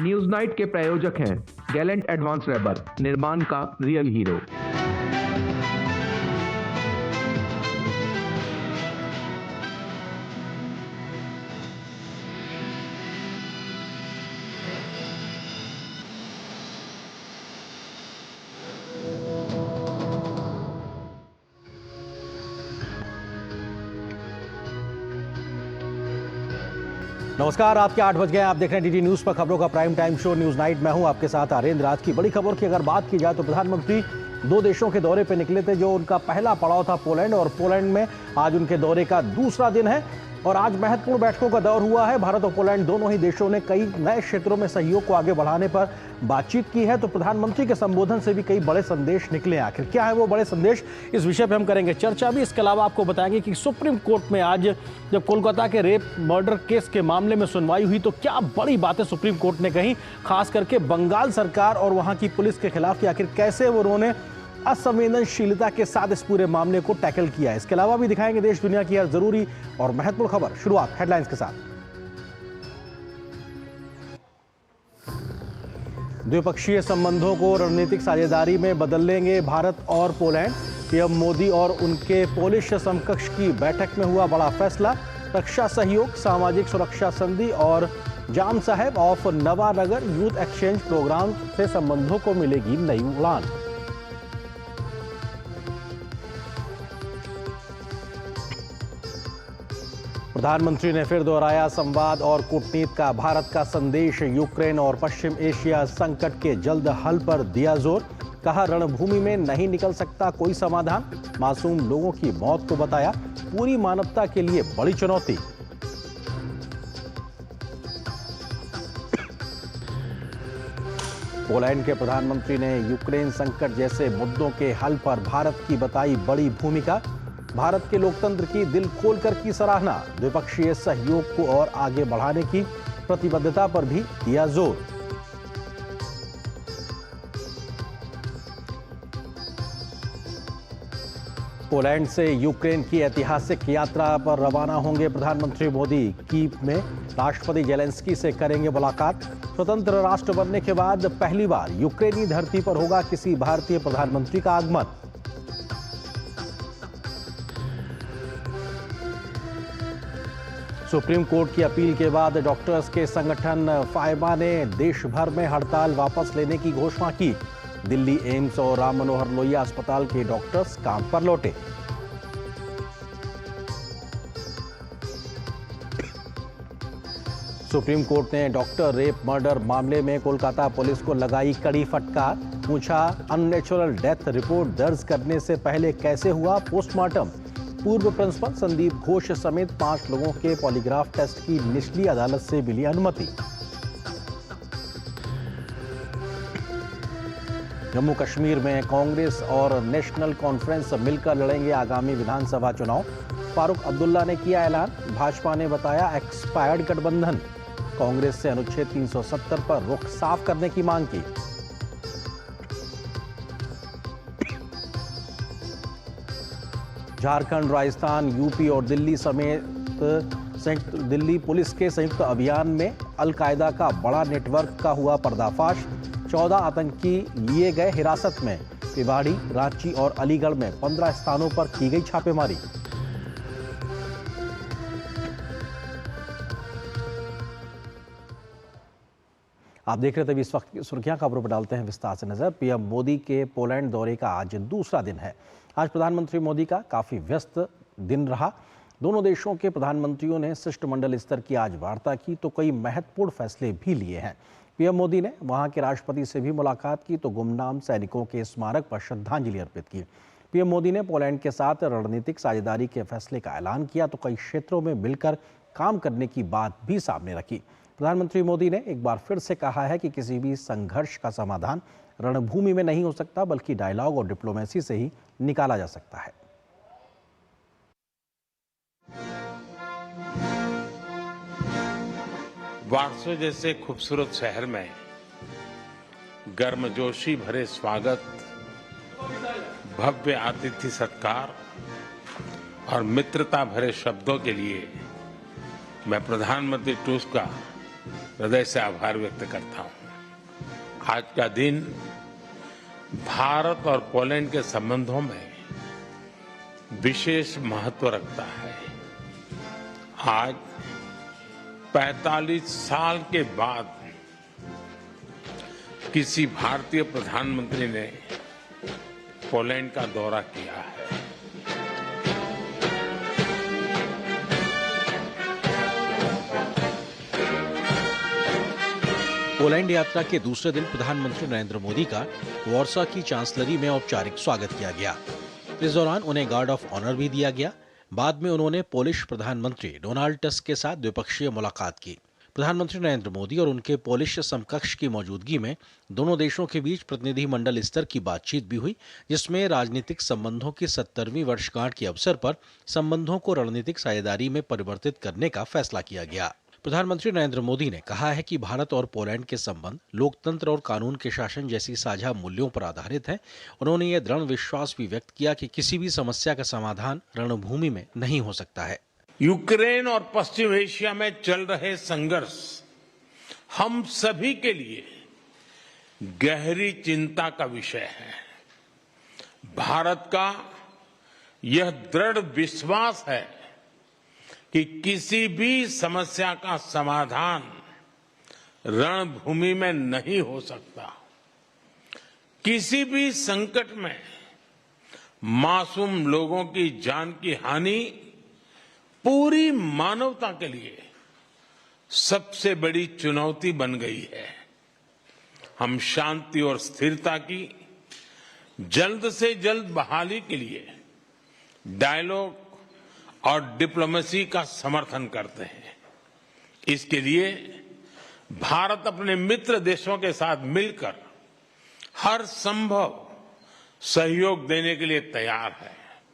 News night के प्रायोजक हैं गैलेंट एडवांस रबर, निर्माण का रियल हीरो। नमस्कार, आपके 8 बज गए। आप देख रहे हैं डीडी न्यूज पर खबरों का prime time show news night. मैं हूं आपके साथ आरेंद्र। आज की बड़ी खबर की अगर बात की जाए तो प्रधानमंत्री 2 देशों के दौरे पर निकले थे। जो उनका पहला पड़ाव था पोलैंड, और पोलैंड में आज उनके दौरे का दूसरा दिन है और आज महत्वपूर्ण बैठकों का दौर हुआ है। भारत और पोलैंड दोनों ही देशों ने कई नए क्षेत्रों में सहयोग को आगे बढ़ाने पर बातचीत की है। तो प्रधानमंत्री के संबोधन से भी कई बड़े संदेश निकले। आखिर क्या है वो बड़े संदेश, इस विषय पर हम करेंगे चर्चा भी। इसके अलावा आपको बताएंगे कि सुप्रीम कोर्ट में आज जब कोलकाता के रेप मर्डर केस के मामले में सुनवाई हुई तो क्या बड़ी बातें सुप्रीम कोर्ट ने कही, खास करके बंगाल सरकार और वहां की पुलिस के खिलाफ कि आखिर कैसे उन्होंने असंवेदनशीलता के साथ इस पूरे मामले को टैकल किया। इसके अलावा भी दिखाएंगे देश दुनिया की हर जरूरी और महत्वपूर्ण खबर। शुरुआत हेडलाइंस के साथ। द्विपक्षीय संबंधों को रणनीतिक साझेदारी में बदल लेंगे भारत और पोलैंड। पीएम मोदी और उनके पोलिश समकक्ष की बैठक में हुआ बड़ा फैसला। रक्षा सहयोग, सामाजिक सुरक्षा संधि और Jam Saheb of Nawanagar youth exchange programme से संबंधों को मिलेगी नई उड़ान। प्रधानमंत्री ने फिर दोहराया संवाद और कूटनीति का भारत का संदेश। यूक्रेन और पश्चिम एशिया संकट के जल्द हल पर दिया जोर। कहा रणभूमि में नहीं निकल सकता कोई समाधान। मासूम लोगों की मौत को बताया पूरी मानवता के लिए बड़ी चुनौती। पोलैंड के प्रधानमंत्री ने यूक्रेन संकट जैसे मुद्दों के हल पर भारत की बताई बड़ी भूमिका। भारत के लोकतंत्र की दिल खोलकर की सराहना। द्विपक्षीय सहयोग को और आगे बढ़ाने की प्रतिबद्धता पर भी दिया जोर। पोलैंड से यूक्रेन की ऐतिहासिक यात्रा पर रवाना होंगे प्रधानमंत्री मोदी। कीव में राष्ट्रपति जेलेंस्की से करेंगे मुलाकात। स्वतंत्र राष्ट्र बनने के बाद पहली बार यूक्रेनी धरती पर होगा किसी भारतीय प्रधानमंत्री का आगमन। सुप्रीम कोर्ट की अपील के बाद डॉक्टर्स के संगठन फाइमा ने देश भर में हड़ताल वापस लेने की घोषणा की। दिल्ली एम्स और राम मनोहर लोहिया अस्पताल के डॉक्टर्स काम पर लौटे। सुप्रीम कोर्ट ने डॉक्टर रेप मर्डर मामले में कोलकाता पुलिस को लगाई कड़ी फटकार। पूछा अननेचुरल डेथ रिपोर्ट दर्ज करने से पहले कैसे हुआ पोस्टमार्टम। पूर्व प्रिंसिपल संदीप घोष समेत 5 लोगों के पॉलीग्राफ टेस्ट की निचली अदालत से मिली अनुमति। जम्मू कश्मीर में कांग्रेस और नेशनल कॉन्फ्रेंस मिलकर लड़ेंगे आगामी विधानसभा चुनाव। फारूक अब्दुल्ला ने किया ऐलान। भाजपा ने बताया एक्सपायर्ड गठबंधन। कांग्रेस से अनुच्छेद 370 पर रुख साफ करने की मांग की। झारखंड, राजस्थान, यूपी और दिल्ली समेत दिल्ली पुलिस के संयुक्त अभियान में अलकायदा का बड़ा नेटवर्क का हुआ पर्दाफाश। 14 आतंकी लिए गए हिरासत में। रेवाड़ी, रांची और अलीगढ़ में 15 स्थानों पर की गई छापेमारी। आप देख रहे थे इस वक्त की सुर्खियां। खबरों पर डालते हैं विस्तार से नजर। पीएम मोदी के पोलैंड दौरे का आज दूसरा दिन है। आज प्रधानमंत्री मोदी का काफी व्यस्त दिन रहा। दोनों देशों के प्रधानमंत्रियों ने शिष्टमंडल स्तर की आज वार्ता की तो कई महत्वपूर्ण फैसले भी लिए हैं। पीएम मोदी ने वहां के राष्ट्रपति से भी मुलाकात की तो गुमनाम सैनिकों के स्मारक पर श्रद्धांजलि अर्पित की। पीएम मोदी ने पोलैंड के साथ रणनीतिक साझेदारी के फैसले का ऐलान किया तो कई क्षेत्रों में मिलकर काम करने की बात भी सामने रखी। प्रधानमंत्री मोदी ने एक बार फिर से कहा है कि किसी भी संघर्ष का समाधान रणभूमि में नहीं हो सकता बल्कि डायलॉग और डिप्लोमेसी से ही निकाला जा सकता है। वार्सो जैसे खूबसूरत शहर में गर्मजोशी भरे स्वागत, भव्य आतिथ्य सत्कार और मित्रता भरे शब्दों के लिए मैं प्रधानमंत्री टूस्क का हृदय से आभार व्यक्त करता हूं। आज का दिन भारत और पोलैंड के संबंधों में विशेष महत्व रखता है। आज 45 साल के बाद किसी भारतीय प्रधानमंत्री ने पोलैंड का दौरा किया है। पोलैंड यात्रा के दूसरे दिन प्रधानमंत्री नरेंद्र मोदी का वॉर्सा की चांसलरी में औपचारिक स्वागत किया गया। इस दौरान उन्हें गार्ड ऑफ ऑनर भी दिया गया। बाद में उन्होंने पोलिश प्रधानमंत्री डोनाल्ड टस्क के साथ द्विपक्षीय मुलाकात की। प्रधानमंत्री नरेंद्र मोदी और उनके पोलिश समकक्ष की मौजूदगी में दोनों देशों के बीच प्रतिनिधिमंडल स्तर की बातचीत भी हुई, जिसमें राजनीतिक संबंधों की 70वीं वर्षगांठ के अवसर पर संबंधों को रणनीतिक साझेदारी में परिवर्तित करने का फैसला किया गया। प्रधानमंत्री नरेंद्र मोदी ने कहा है कि भारत और पोलैंड के संबंध लोकतंत्र और कानून के शासन जैसी साझा मूल्यों पर आधारित हैं। उन्होंने यह दृढ़ विश्वास भी व्यक्त किया कि किसी भी समस्या का समाधान रणभूमि में नहीं हो सकता है। यूक्रेन और पश्चिम एशिया में चल रहे संघर्ष हम सभी के लिए गहरी चिंता का विषय है। भारत का यह दृढ़ विश्वास है कि किसी भी समस्या का समाधान रणभूमि में नहीं हो सकता। किसी भी संकट में मासूम लोगों की जान की हानि पूरी मानवता के लिए सबसे बड़ी चुनौती बन गई है। हम शांति और स्थिरता की जल्द से जल्द बहाली के लिए डायलॉग और डिप्लोमेसी का समर्थन करते हैं। इसके लिए भारत अपने मित्र देशों के साथ मिलकर हर संभव सहयोग देने के लिए तैयार है।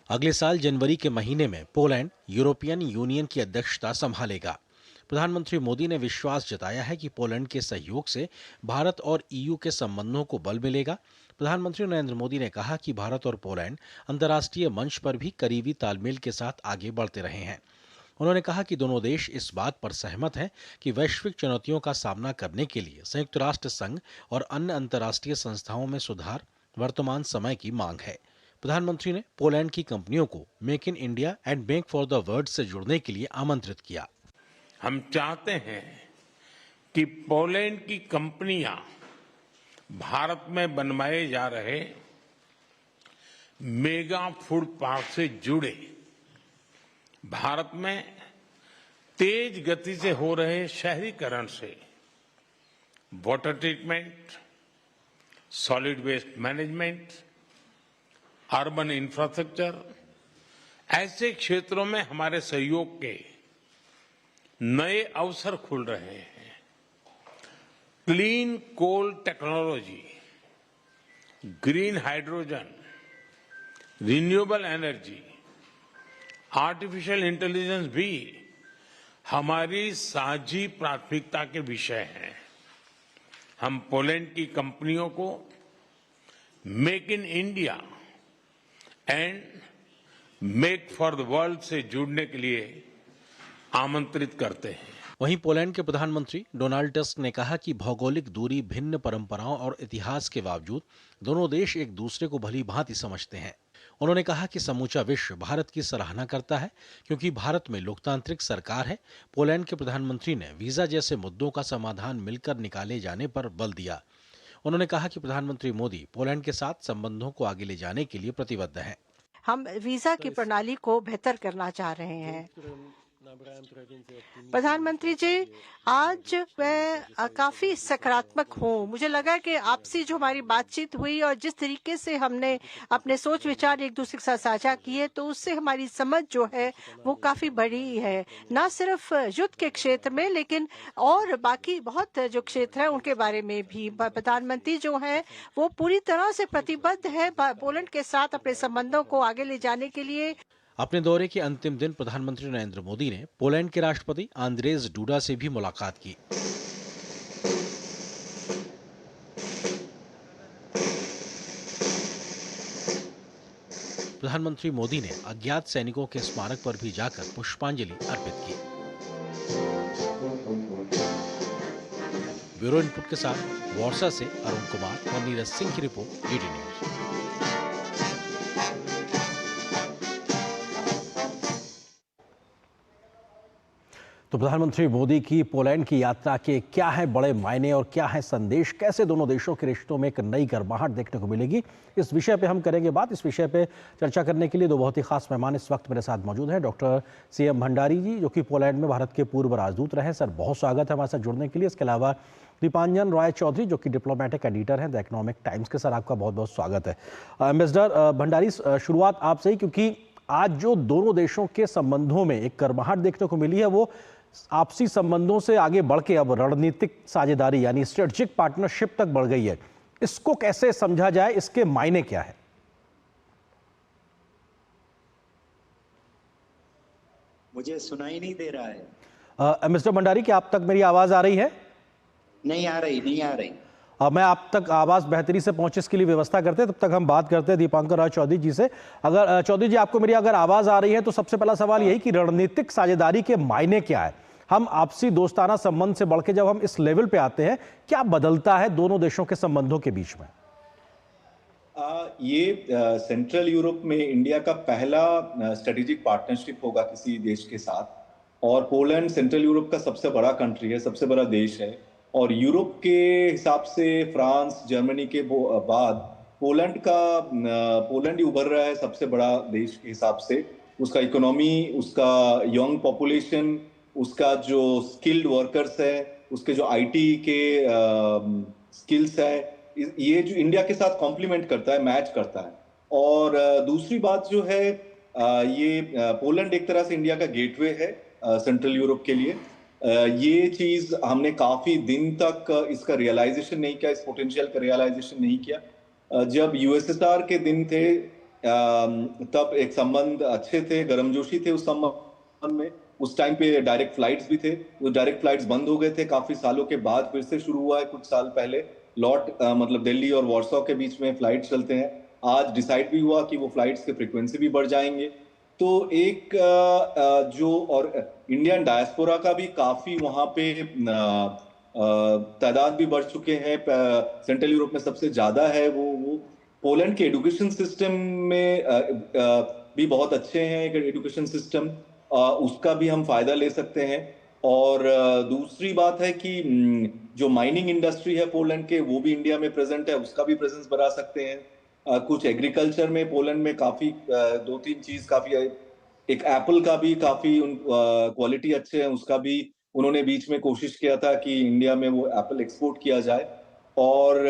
अगले साल जनवरी के महीने में पोलैंड यूरोपियन यूनियन की अध्यक्षता संभालेगा। प्रधानमंत्री मोदी ने विश्वास जताया है कि पोलैंड के सहयोग से भारत और ईयू के संबंधों को बल मिलेगा। प्रधानमंत्री नरेंद्र मोदी ने कहा कि भारत और पोलैंड अंतर्राष्ट्रीय मंच पर भी करीबी तालमेल के साथ आगे बढ़ते रहे हैं। उन्होंने कहा कि दोनों देश इस बात पर सहमत हैं कि वैश्विक चुनौतियों का सामना करने के लिए संयुक्त राष्ट्र संघ और अन्य अंतर्राष्ट्रीय संस्थाओं में सुधार वर्तमान समय की मांग है। प्रधानमंत्री ने पोलैंड की कंपनियों को make in India and make for the world से जुड़ने के लिए आमंत्रित किया। हम चाहते हैं कि पोलैंड की कंपनियां भारत में बनवाए जा रहे मेगा फूड पार्क से जुड़े। भारत में तेज गति से हो रहे शहरीकरण से water treatment, solid waste management, urban infrastructure, ऐसे क्षेत्रों में हमारे सहयोग के नए अवसर खुल रहे हैं। Clean coal technology, green hydrogen, renewable energy, artificial intelligence भी हमारी साझी प्राथमिकता के विषय हैं। हम पोलैंड की कंपनियों को make in India and make for the world से जुड़ने के लिए आमंत्रित करते हैं। वहीं पोलैंड के प्रधानमंत्री डोनाल्ड टस्क ने कहा कि भौगोलिक दूरी, भिन्न परंपराओं और इतिहास के बावजूद दोनों देश एक दूसरे को भली भांति समझते हैं। उन्होंने कहा कि समूचा विश्व भारत की सराहना करता है क्योंकि भारत में लोकतांत्रिक सरकार है। पोलैंड के प्रधानमंत्री ने वीजा जैसे मुद्दों का समाधान मिलकर निकाले जाने पर बल दिया। उन्होंने कहा कि प्रधानमंत्री मोदी पोलैंड के साथ संबंधों को आगे ले जाने के लिए प्रतिबद्ध हैं। हम वीजा की प्रणाली को बेहतर करना चाह रहे हैं। प्रधानमंत्री जी, आज मैं काफी सकारात्मक हूँ। मुझे लगा कि आपसी जो हमारी बातचीत हुई और जिस तरीके से हमने अपने सोच विचार एक दूसरे के साथ साझा किए, तो उससे हमारी समझ जो है वो काफी बड़ी है, न सिर्फ युद्ध के क्षेत्र में लेकिन और बाकी बहुत जो क्षेत्र है उनके बारे में भी। प्रधानमंत्री जो है वो पूरी तरह से प्रतिबद्ध है पोलैंड के साथ अपने संबंधों को आगे ले जाने के लिए। अपने दौरे के अंतिम दिन प्रधानमंत्री नरेंद्र मोदी ने पोलैंड के राष्ट्रपति आंद्रेज डूडा से भी मुलाकात की। प्रधानमंत्री मोदी ने अज्ञात सैनिकों के स्मारक पर भी जाकर पुष्पांजलि अर्पित की। ब्यूरो इनपुट के साथ वॉर्सा से अरुण कुमार और नीरज सिंह की रिपोर्ट, डीडी न्यूज। तो प्रधानमंत्री मोदी की पोलैंड की यात्रा के क्या है बड़े मायने और क्या है संदेश, कैसे दोनों देशों के रिश्तों में एक नई गर्माहट देखने को मिलेगी, इस विषय पे हम करेंगे बात। इस विषय पे चर्चा करने के लिए दो बहुत ही खास मेहमान इस वक्त मेरे साथ मौजूद हैं। डॉक्टर CM भंडारी जी, जो कि पोलैंड में भारत के पूर्व राजदूत रहे। सर, बहुत स्वागत है हमारे साथ जुड़ने के लिए। इसके अलावा दीपांजन रॉय चौधरी, जो कि डिप्लोमेटिक एडिटर हैं द इकोनॉमिक टाइम्स के। सर, आपका बहुत बहुत स्वागत है। एम्बेसडर भंडारी, शुरुआत आपसे ही, क्योंकि आज जो दोनों देशों के संबंधों में एक गर्माहट देखने को मिली है, वो आपसी संबंधों से आगे बढ़ के अब रणनीतिक साझेदारी यानी स्ट्रेटेजिक पार्टनरशिप तक बढ़ गई है। इसको कैसे समझा जाए, इसके मायने क्या है? मुझे सुनाई नहीं दे रहा है। मिस्टर भंडारी, क्या आप तक मेरी आवाज आ रही है? नहीं आ रही। मैं आप तक आवाज बेहतरी से पहुंचे इसके लिए व्यवस्था करते हैं, तब तक हम बात करते हैं दीपांकर राय चौधरी जी से। अगर चौधरी जी, आपको मेरी अगर आवाज आ रही है तो सबसे पहला सवाल यही कि रणनीतिक साझेदारी के मायने क्या है? हम आपसी दोस्ताना संबंध से बढ़ के जब हम इस लेवल पे आते हैं, क्या बदलता है दोनों देशों के संबंधों के बीच में? ये सेंट्रल यूरोप में इंडिया का पहला स्ट्रेटेजिक पार्टनरशिप होगा किसी देश के साथ, और पोलैंड सेंट्रल यूरोप का सबसे बड़ा कंट्री है, सबसे बड़ा देश है, और यूरोप के हिसाब से फ्रांस, जर्मनी के बाद पोलैंड ही उभर रहा है सबसे बड़ा देश के हिसाब से। उसका इकोनॉमी, उसका यंग पॉपुलेशन, उसका जो स्किल्ड वर्कर्स है, उसके जो IT के स्किल्स है, ये जो इंडिया के साथ कॉम्प्लीमेंट करता है, मैच करता है। और दूसरी बात जो है, ये पोलैंड एक तरह से इंडिया का गेटवे है सेंट्रल यूरोप के लिए। ये चीज हमने काफी दिन तक इसका रियलाइजेशन नहीं किया, इस पोटेंशियल का रियलाइजेशन नहीं किया। जब USSR के दिन थे तब एक संबंध अच्छे थे, गर्मजोशी थे उस संबंध में। उस टाइम पे डायरेक्ट फ्लाइट्स भी थे, वो डायरेक्ट फ्लाइट्स बंद हो गए थे, काफी सालों के बाद फिर से शुरू हुआ है कुछ साल पहले। मतलब दिल्ली और वॉर्सो के बीच में फ्लाइट चलते हैं। आज डिसाइड भी हुआ कि वो फ्लाइट्स के फ्रीक्वेंसी भी बढ़ जाएंगे। तो एक जो और इंडियन डायस्पोरा का भी काफी वहां पे तादाद भी बढ़ चुके हैं, सेंट्रल यूरोप में सबसे ज्यादा है। वो पोलैंड के एजुकेशन सिस्टम में भी बहुत अच्छे हैं, एक एजुकेशन सिस्टम, उसका भी हम फायदा ले सकते हैं। और दूसरी बात है कि जो माइनिंग इंडस्ट्री है पोलैंड के, वो भी इंडिया में प्रेजेंट है, उसका भी प्रेजेंस बढ़ा सकते हैं। कुछ एग्रीकल्चर में पोलैंड में काफी 2-3 चीज काफी, एक एप्पल का भी काफी क्वालिटी अच्छे हैं, उसका भी उन्होंने बीच में कोशिश किया था कि इंडिया में वो एप्पल एक्सपोर्ट किया जाए। और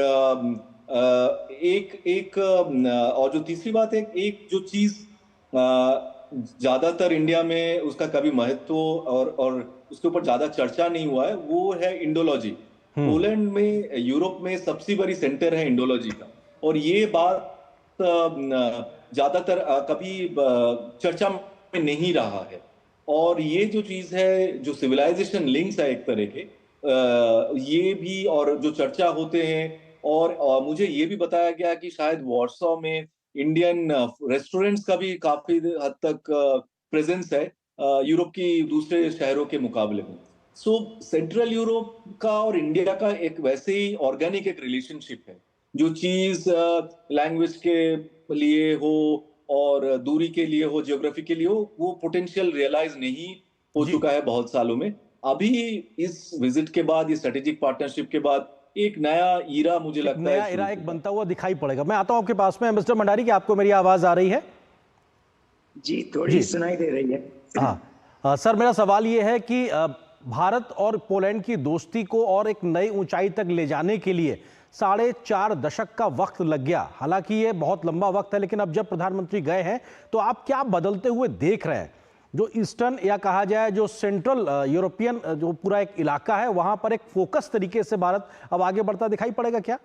और जो तीसरी बात है, एक जो चीज ज्यादातर इंडिया में उसका कभी महत्व और उसके ऊपर ज्यादा चर्चा नहीं हुआ है, वो है इंडोलॉजी। पोलैंड में यूरोप में सबसे बड़ी सेंटर है इंडोलॉजी का, और ये बात ज्यादातर कभी चर्चा में नहीं रहा है। और ये जो चीज है, जो सिविलाइजेशन लिंक्स है एक तरह के, ये भी और जो चर्चा होते हैं, और मुझे ये भी बताया गया कि शायद वॉर्सो में इंडियन रेस्टोरेंट्स का भी काफी हद तक प्रेजेंस है यूरोप की दूसरे शहरों के मुकाबले में। सो सेंट्रल यूरोप का और इंडिया का एक वैसे ही ऑर्गेनिक एक रिलेशनशिप है। जो चीज लैंग्वेज के लिए हो और दूरी के लिए हो, ज्योग्राफी के लिए हो, वो पोटेंशियल रियलाइज नहीं हो चुका है बहुत सालों में। अभी इस विजिट के बाद, इस स्ट्रेटेजिक पार्टनरशिप के बाद एक नया ईरा मुझे लगता है, नया ईरा एक बनता हुआ दिखाई पड़ेगा। मैं आता हूं आपके पास में। मिस्टर भंडारी, क्या आपको मेरी आवाज आ रही है? जी, थोड़ी सुनाई दे रही है। हाँ सर, मेरा सवाल ये है कि भारत और पोलैंड की दोस्ती को और एक नई ऊंचाई तक ले जाने के लिए 4.5 दशक का वक्त लग गया। हालांकि ये बहुत लंबा वक्त है, लेकिन अब जब प्रधानमंत्री गए हैं तो आप क्या बदलते हुए देख रहे हैं? जो ईस्टर्न या कहा जाए जो सेंट्रल यूरोपियन जो पूरा एक इलाका है, वहां पर एक फोकस तरीके से भारत अब आगे बढ़ता दिखाई पड़ेगा क्या?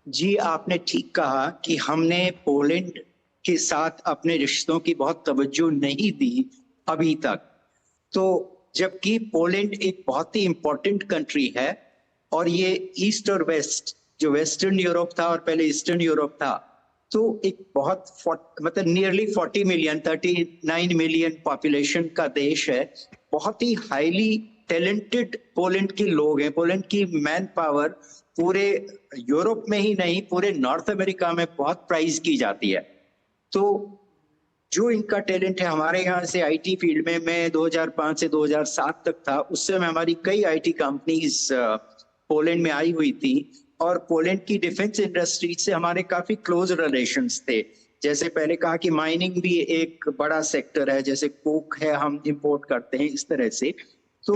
जी, आपने ठीक कहा कि हमने पोलैंड के साथ अपने रिश्तों की बहुत तवज्जो नहीं दी अभी तक। तो जबकि पोलैंड एक बहुत ही इंपॉर्टेंट कंट्री है, और ये ईस्ट और वेस्ट, जो वेस्टर्न यूरोप था और पहले ईस्टर्न यूरोप था, तो एक बहुत मतलब नियरली 40 मिलियन 39 मिलियन पॉपुलेशन का देश है। बहुत ही हाईली टैलेंटेड पोलैंड के लोग हैं, पोलैंड की मैन पावर पूरे यूरोप में ही नहीं पूरे नॉर्थ अमेरिका में बहुत प्राइज की जाती है। तो जो इनका टैलेंट है, हमारे यहाँ से आईटी फील्ड में मैं 2005 से 2007 तक था, उस समय हमारी कई आईटी कंपनीज पोलैंड में आई हुई थी और पोलैंड की डिफेंस इंडस्ट्री से हमारे काफी क्लोज रिलेशंस थे। जैसे पहले कहा कि माइनिंग भी एक बड़ा सेक्टर है, जैसे कोक है हम इंपोर्ट करते हैं, इस तरह से। तो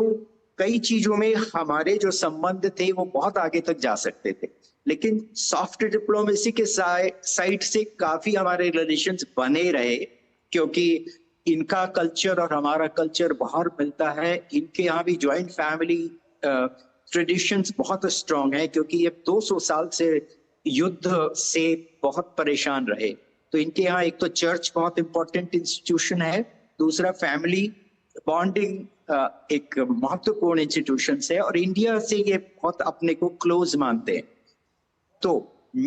कई चीजों में हमारे जो संबंध थे वो बहुत आगे तक जा सकते थे, लेकिन सॉफ्ट डिप्लोमेसी के साइड से काफी हमारे रिलेशंस बने रहे, क्योंकि इनका कल्चर और हमारा कल्चर बहुत मिलता है। इनके यहाँ भी ज्वाइंट फैमिली ट्रेडिशंस बहुत स्ट्रांग है, क्योंकि ये 200 साल से युद्ध से बहुत परेशान रहे। तो इनके यहाँ एक तो चर्च बहुत इंपॉर्टेंट इंस्टीट्यूशन है, दूसरा फैमिली बॉन्डिंग एक महत्वपूर्ण इंस्टीट्यूशन है, और इंडिया से ये बहुत अपने को क्लोज मानते हैं। तो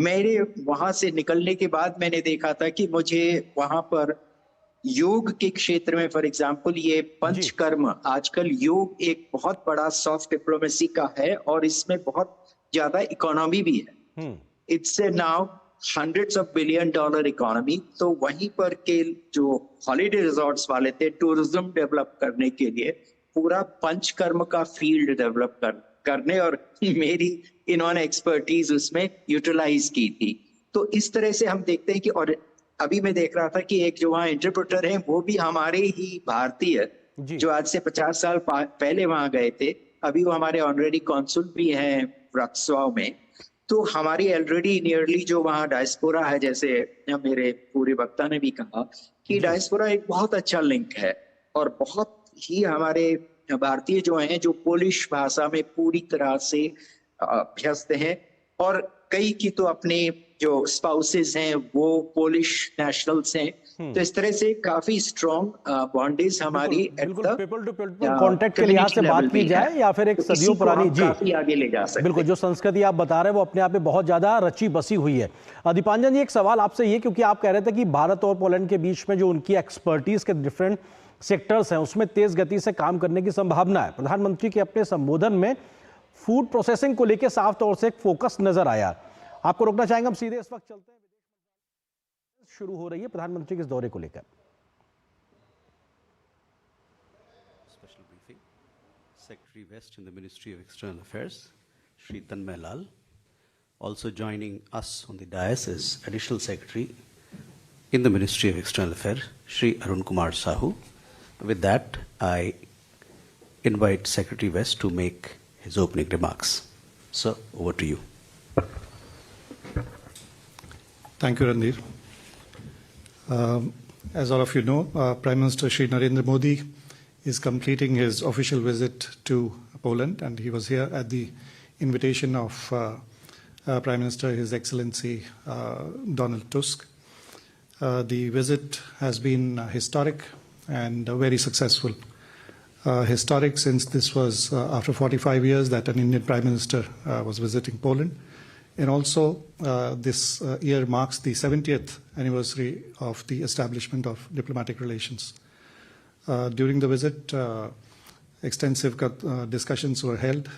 मेरे वहां से निकलने के बाद मैंने देखा था कि मुझे वहां पर योग के क्षेत्र में, फॉर एग्जांपल ये पंचकर्म, आजकल योग एक बहुत बड़ा सॉफ्ट डिप्लोमेसी का है और इसमें बहुत ज्यादा इकोनॉमी भी है। It's now $100s of billion economy. तो वहीं पर के जो हॉलीडे रिजॉर्ट्स वाले थे, टूरिज्म डेवलप करने के लिए पूरा पंचकर्म का फील्ड डेवलप करने, और मेरी इन्होंने एक्सपर्टीज उसमें यूटिलाइज की थी। तो इस तरह से हम देखते हैं कि, और अभी मैं देख रहा था कि एक जो वहाँ इंटरप्रेटर है वो भी हमारे ही भारतीय, जो आज से 50 साल पहले वहां गए थे, अभी वो हमारे ऑनरेडी कॉन्सुल भी हैं व्रक्सवाव में। तो हमारी ऑलरेडी नियरली जो वहाँ डायस्पोरा है, जैसे मेरे पूरे वक्ता ने भी कहा कि डायस्पोरा एक बहुत अच्छा लिंक है, और बहुत ही हमारे भारतीय जो हैं जो पोलिश भाषा में पूरी तरह से अभ्यस्त हैं, और कई की तो अपने जो स्पाउसेस हैं वो पोलिश नेशनल्स हैं। तो इस तरह से काफी स्ट्रॉन्ग बॉन्डेज हमारी पीपल टू पीपल कॉन्टेक्ट के लिहाज से बात की जाए, या फिर एक सदियों पुरानी काफी आगे ले जा सकते। बिल्कुल, जो संस्कृति आप बता रहे हैं वो अपने आप में बहुत ज्यादा रची बसी हुई है। दीपांजन जी, एक सवाल आपसे ये, क्योंकि आप कह रहे थे कि भारत और पोलैंड के बीच में जो उनकी एक्सपर्टीज के डिफरेंट सेक्टर्स हैं उसमें तेज गति से काम करने की संभावना है। प्रधानमंत्री के अपने संबोधन में फूड प्रोसेसिंग को लेकर साफ तौर से एक फोकस नजर आया। आपको रोकना चाहेंगे, हम सीधे इस वक्त चलते हैं, शुरू हो रही है प्रधानमंत्री के इस दौरे को लेकर। Special briefing, secretary west in the ministry of external affairs Shri Tanmay Lal, also joining us on the dais is additional secretary in the Ministry of External Affairs Shri Arun Kumar Sahu. With that, I invite Secretary West to make his opening remarks. Sir, over to you. Thank you, Randir. As all of you know, Prime Minister Shri Narendra Modi is completing his official visit to Poland, and he was here at the invitation of Prime Minister His Excellency Donald Tusk. The visit has been historic and very successful. Historic since this was after 45 years that an Indian Prime Minister was visiting Poland. And also this year marks the 70th anniversary of the establishment of diplomatic relations. During the visit, extensive discussions were held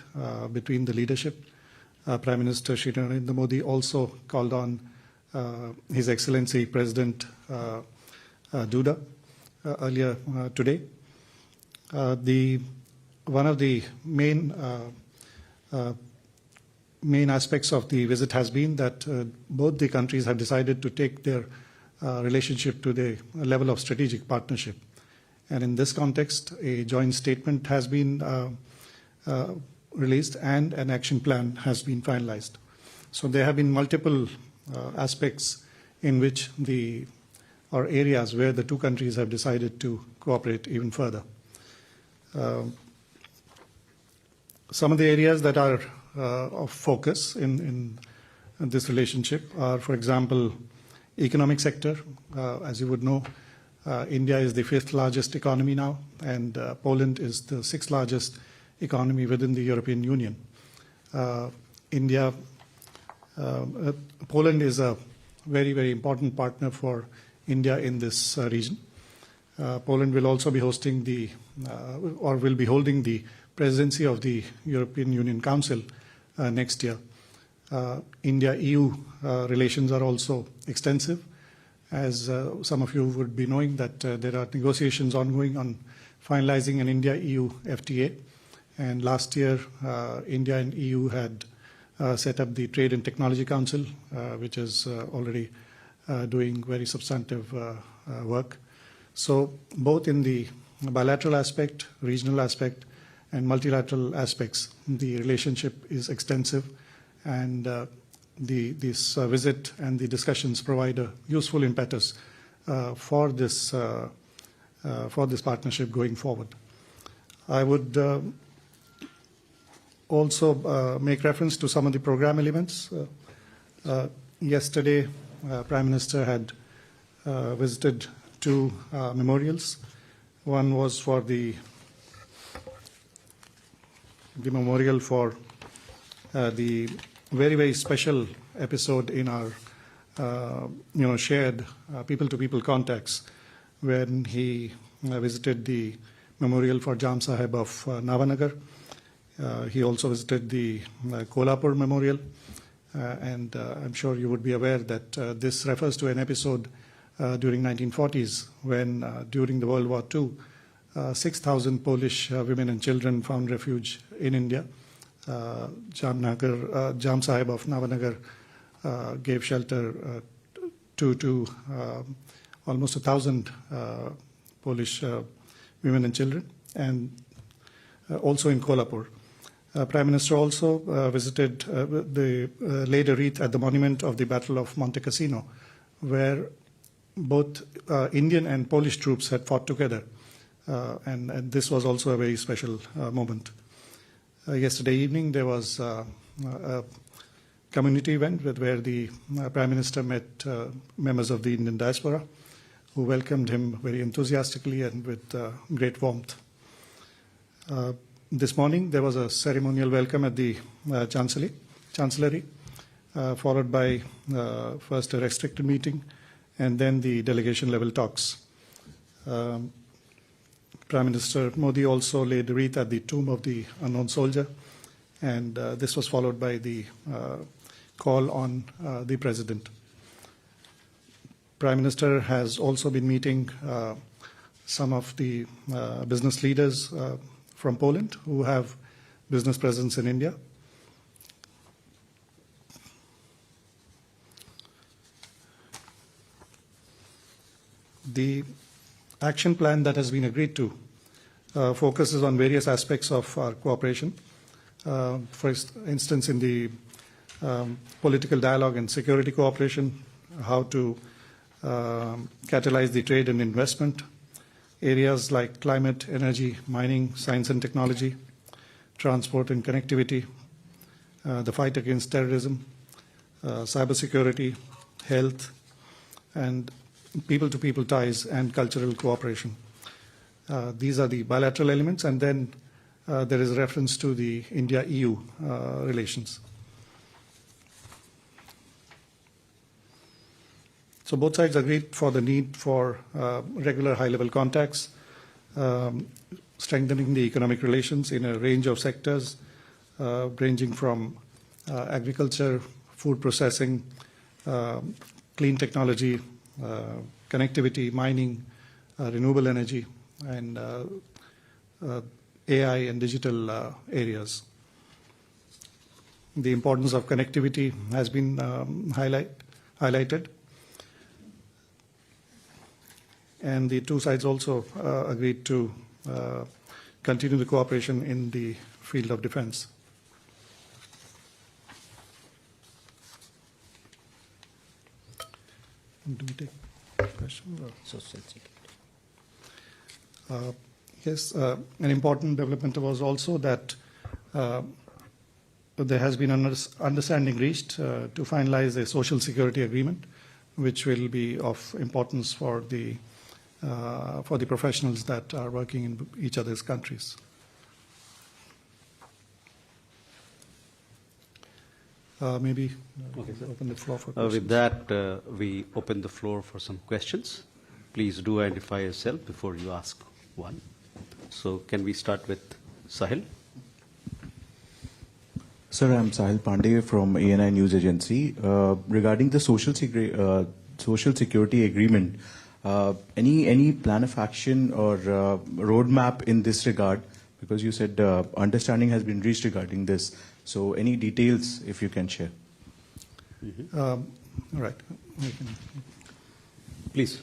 between the leadership. Prime Minister Shri Narendra Modi also called on His Excellency President Duda earlier today. One of the main aspects of the visit has been that both the countries have decided to take their relationship to the level of strategic partnership. And in this context, a joint statement has been released and an action plan has been finalized. So there have been multiple aspects in which or areas where the two countries have decided to cooperate even further. Some of the areas that are of focus in this relationship are, for example, economic sector. As you would know, India is the 5th largest economy now, and Poland is the 6th largest economy within the European Union. Poland is a very, very important partner for India in this region. Poland will also be hosting will be holding the presidency of the European Union Council next year. India-EU relations are also extensive, as some of you would be knowing that there are negotiations ongoing on finalizing an India-EU FTA. And last year, India and EU had set up the Trade and Technology Council, which is already doing very substantive work. So both in the bilateral aspect, regional aspect, and multilateral aspects, the relationship is extensive, and this visit and the discussions provide a useful impetus for this partnership going forward. I would also make reference to some of the program elements. Yesterday, Prime Minister had visited two memorials. One was for the memorial for the very, very special episode in our, shared people-to-people contacts when he visited the memorial for Jam Sahib of Navanagar. He also visited the Kolhapur Memorial, and I'm sure you would be aware that this refers to an episode during 1940s when, during the World War II, 6,000 Polish women and children found refuge in India. Jam Sahib of Navanagar gave shelter to almost 1,000 Polish women and children, and also in Kolhapur. Prime Minister also visited laid a wreath at the monument of the Battle of Monte Cassino, where both Indian and Polish troops had fought together, and this was also a very special moment. Yesterday evening there was a community event where the Prime Minister met members of the Indian diaspora, who welcomed him very enthusiastically and with great warmth. This morning there was a ceremonial welcome at the Chancellery, followed by first a restricted meeting and then the delegation level talks. Prime Minister Modi also laid a wreath at the tomb of the unknown soldier, and this was followed by the call on the President. Prime Minister has also been meeting some of the business leaders from Poland who have business presence in India. The action plan that has been agreed to focuses on various aspects of our cooperation. For instance, in the political dialogue and security cooperation, how to catalyze the trade and investment, areas like climate, energy, mining, science and technology, transport and connectivity, the fight against terrorism, cybersecurity, health, and people-to-people ties and cultural cooperation. These are the bilateral elements, and then there is reference to the India-EU relations. So both sides agreed for the need for regular high-level contacts, strengthening the economic relations in a range of sectors, ranging from agriculture, food processing, clean technology, connectivity, mining, renewable energy, and AI and digital areas. The importance of connectivity has been highlighted. And the two sides also agreed to continue the cooperation in the field of defense. Do we take questions? Social security. Yes, an important development was also that there has been an understanding reached to finalize a social security agreement, which will be of importance for the professionals that are working in each other's countries. Maybe open the floor for questions. With that, we open the floor for some questions. Please do identify yourself before you ask one. So can we start with Sahil? Sir, I'm Sahil Pandey from ANI News Agency. Regarding the social security agreement, any plan of action or roadmap in this regard? Because you said understanding has been reached regarding this. So, any details if you can share? Right. Please.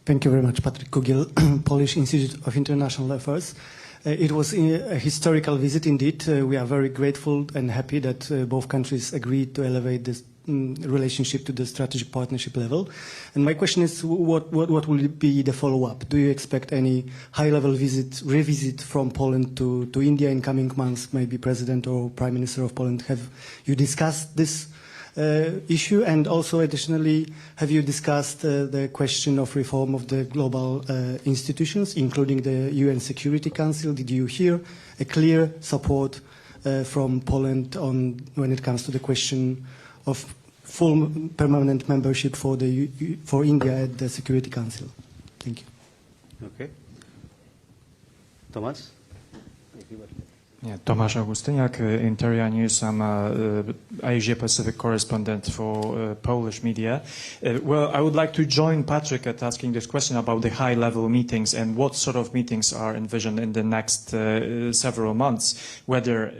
Thank you very much, Patrick Kugel, Polish Institute of International Affairs. It was a historical visit indeed. We are very grateful and happy that both countries agreed to elevate this relationship to the strategic partnership level. And my question is, what will be the follow-up? Do you expect any high-level revisit from Poland to India in coming months? Maybe President or Prime Minister of Poland, have you discussed this issue? And also, additionally, have you discussed the question of reform of the global institutions, including the UN Security Council? Did you hear a clear support from Poland when it comes to the question of full permanent membership for India at the Security Council? Thank you. Okay. Tomasz? Yeah, Tomasz Augustyniak, Interia News. I'm Asia Pacific correspondent for Polish media. Well, I would like to join Patrick at asking this question about the high-level meetings and what sort of meetings are envisioned in the next several months, whether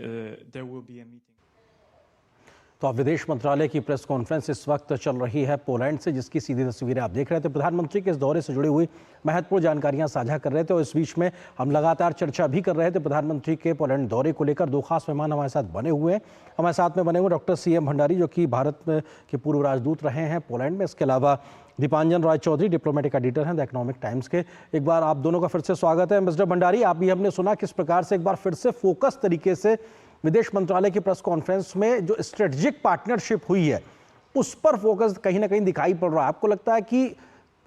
there will be a meeting. तो विदेश मंत्रालय की press conference इस वक्त चल रही है Poland से, जिसकी सीधी तस्वीरें आप देख रहे थे। प्रधानमंत्री के इस दौरे से जुड़ी हुई महत्वपूर्ण जानकारियां साझा कर रहे थे और इस बीच में हम लगातार चर्चा भी कर रहे थे प्रधानमंत्री के पोलैंड दौरे को लेकर। दो खास मेहमान हमारे साथ बने हुए हैं। हमारे साथ में बने हुए डॉक्टर CM भंडारी, जो कि भारत के पूर्व राजदूत रहे हैं पोलैंड में। इसके अलावा दीपांजन राय चौधरी, डिप्लोमेटिक एडिटर हैं द इकोनॉमिक टाइम्स के। एक बार आप दोनों का फिर से स्वागत है। मिस्टर भंडारी, आप भी हमने सुना किस प्रकार से एक बार फिर से फोकस तरीके से विदेश मंत्रालय की प्रेस कॉन्फ्रेंस में जो स्ट्रेटेजिक पार्टनरशिप हुई है उस पर फोकस कहीं ना कहीं दिखाई पड़ रहा है। आपको लगता है कि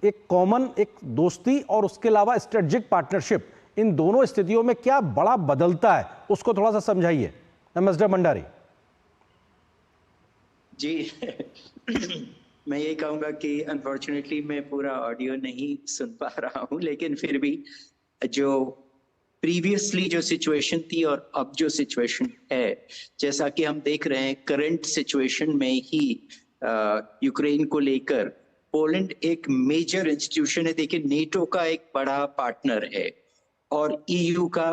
एक कॉमन, एक दोस्ती और उसके अलावा स्ट्रेटेजिक पार्टनरशिप, इन दोनों स्थितियों में क्या बड़ा बदलता है, उसको थोड़ा सा समझाइए मिस्टर भंडारी। जी मैं ये कहूंगा कि अनफॉर्चुनेटली मैं पूरा ऑडियो नहीं सुन पा रहा हूं, लेकिन फिर भी जो प्रीवियसली जो सिचुएशन थी और अब जो सिचुएशन है, जैसा कि हम देख रहे हैं करंट सिचुएशन में ही यूक्रेन को लेकर पोलैंड एक मेजर इंस्टीट्यूशन है। देखिए, नेटो का एक बड़ा पार्टनर है और EU का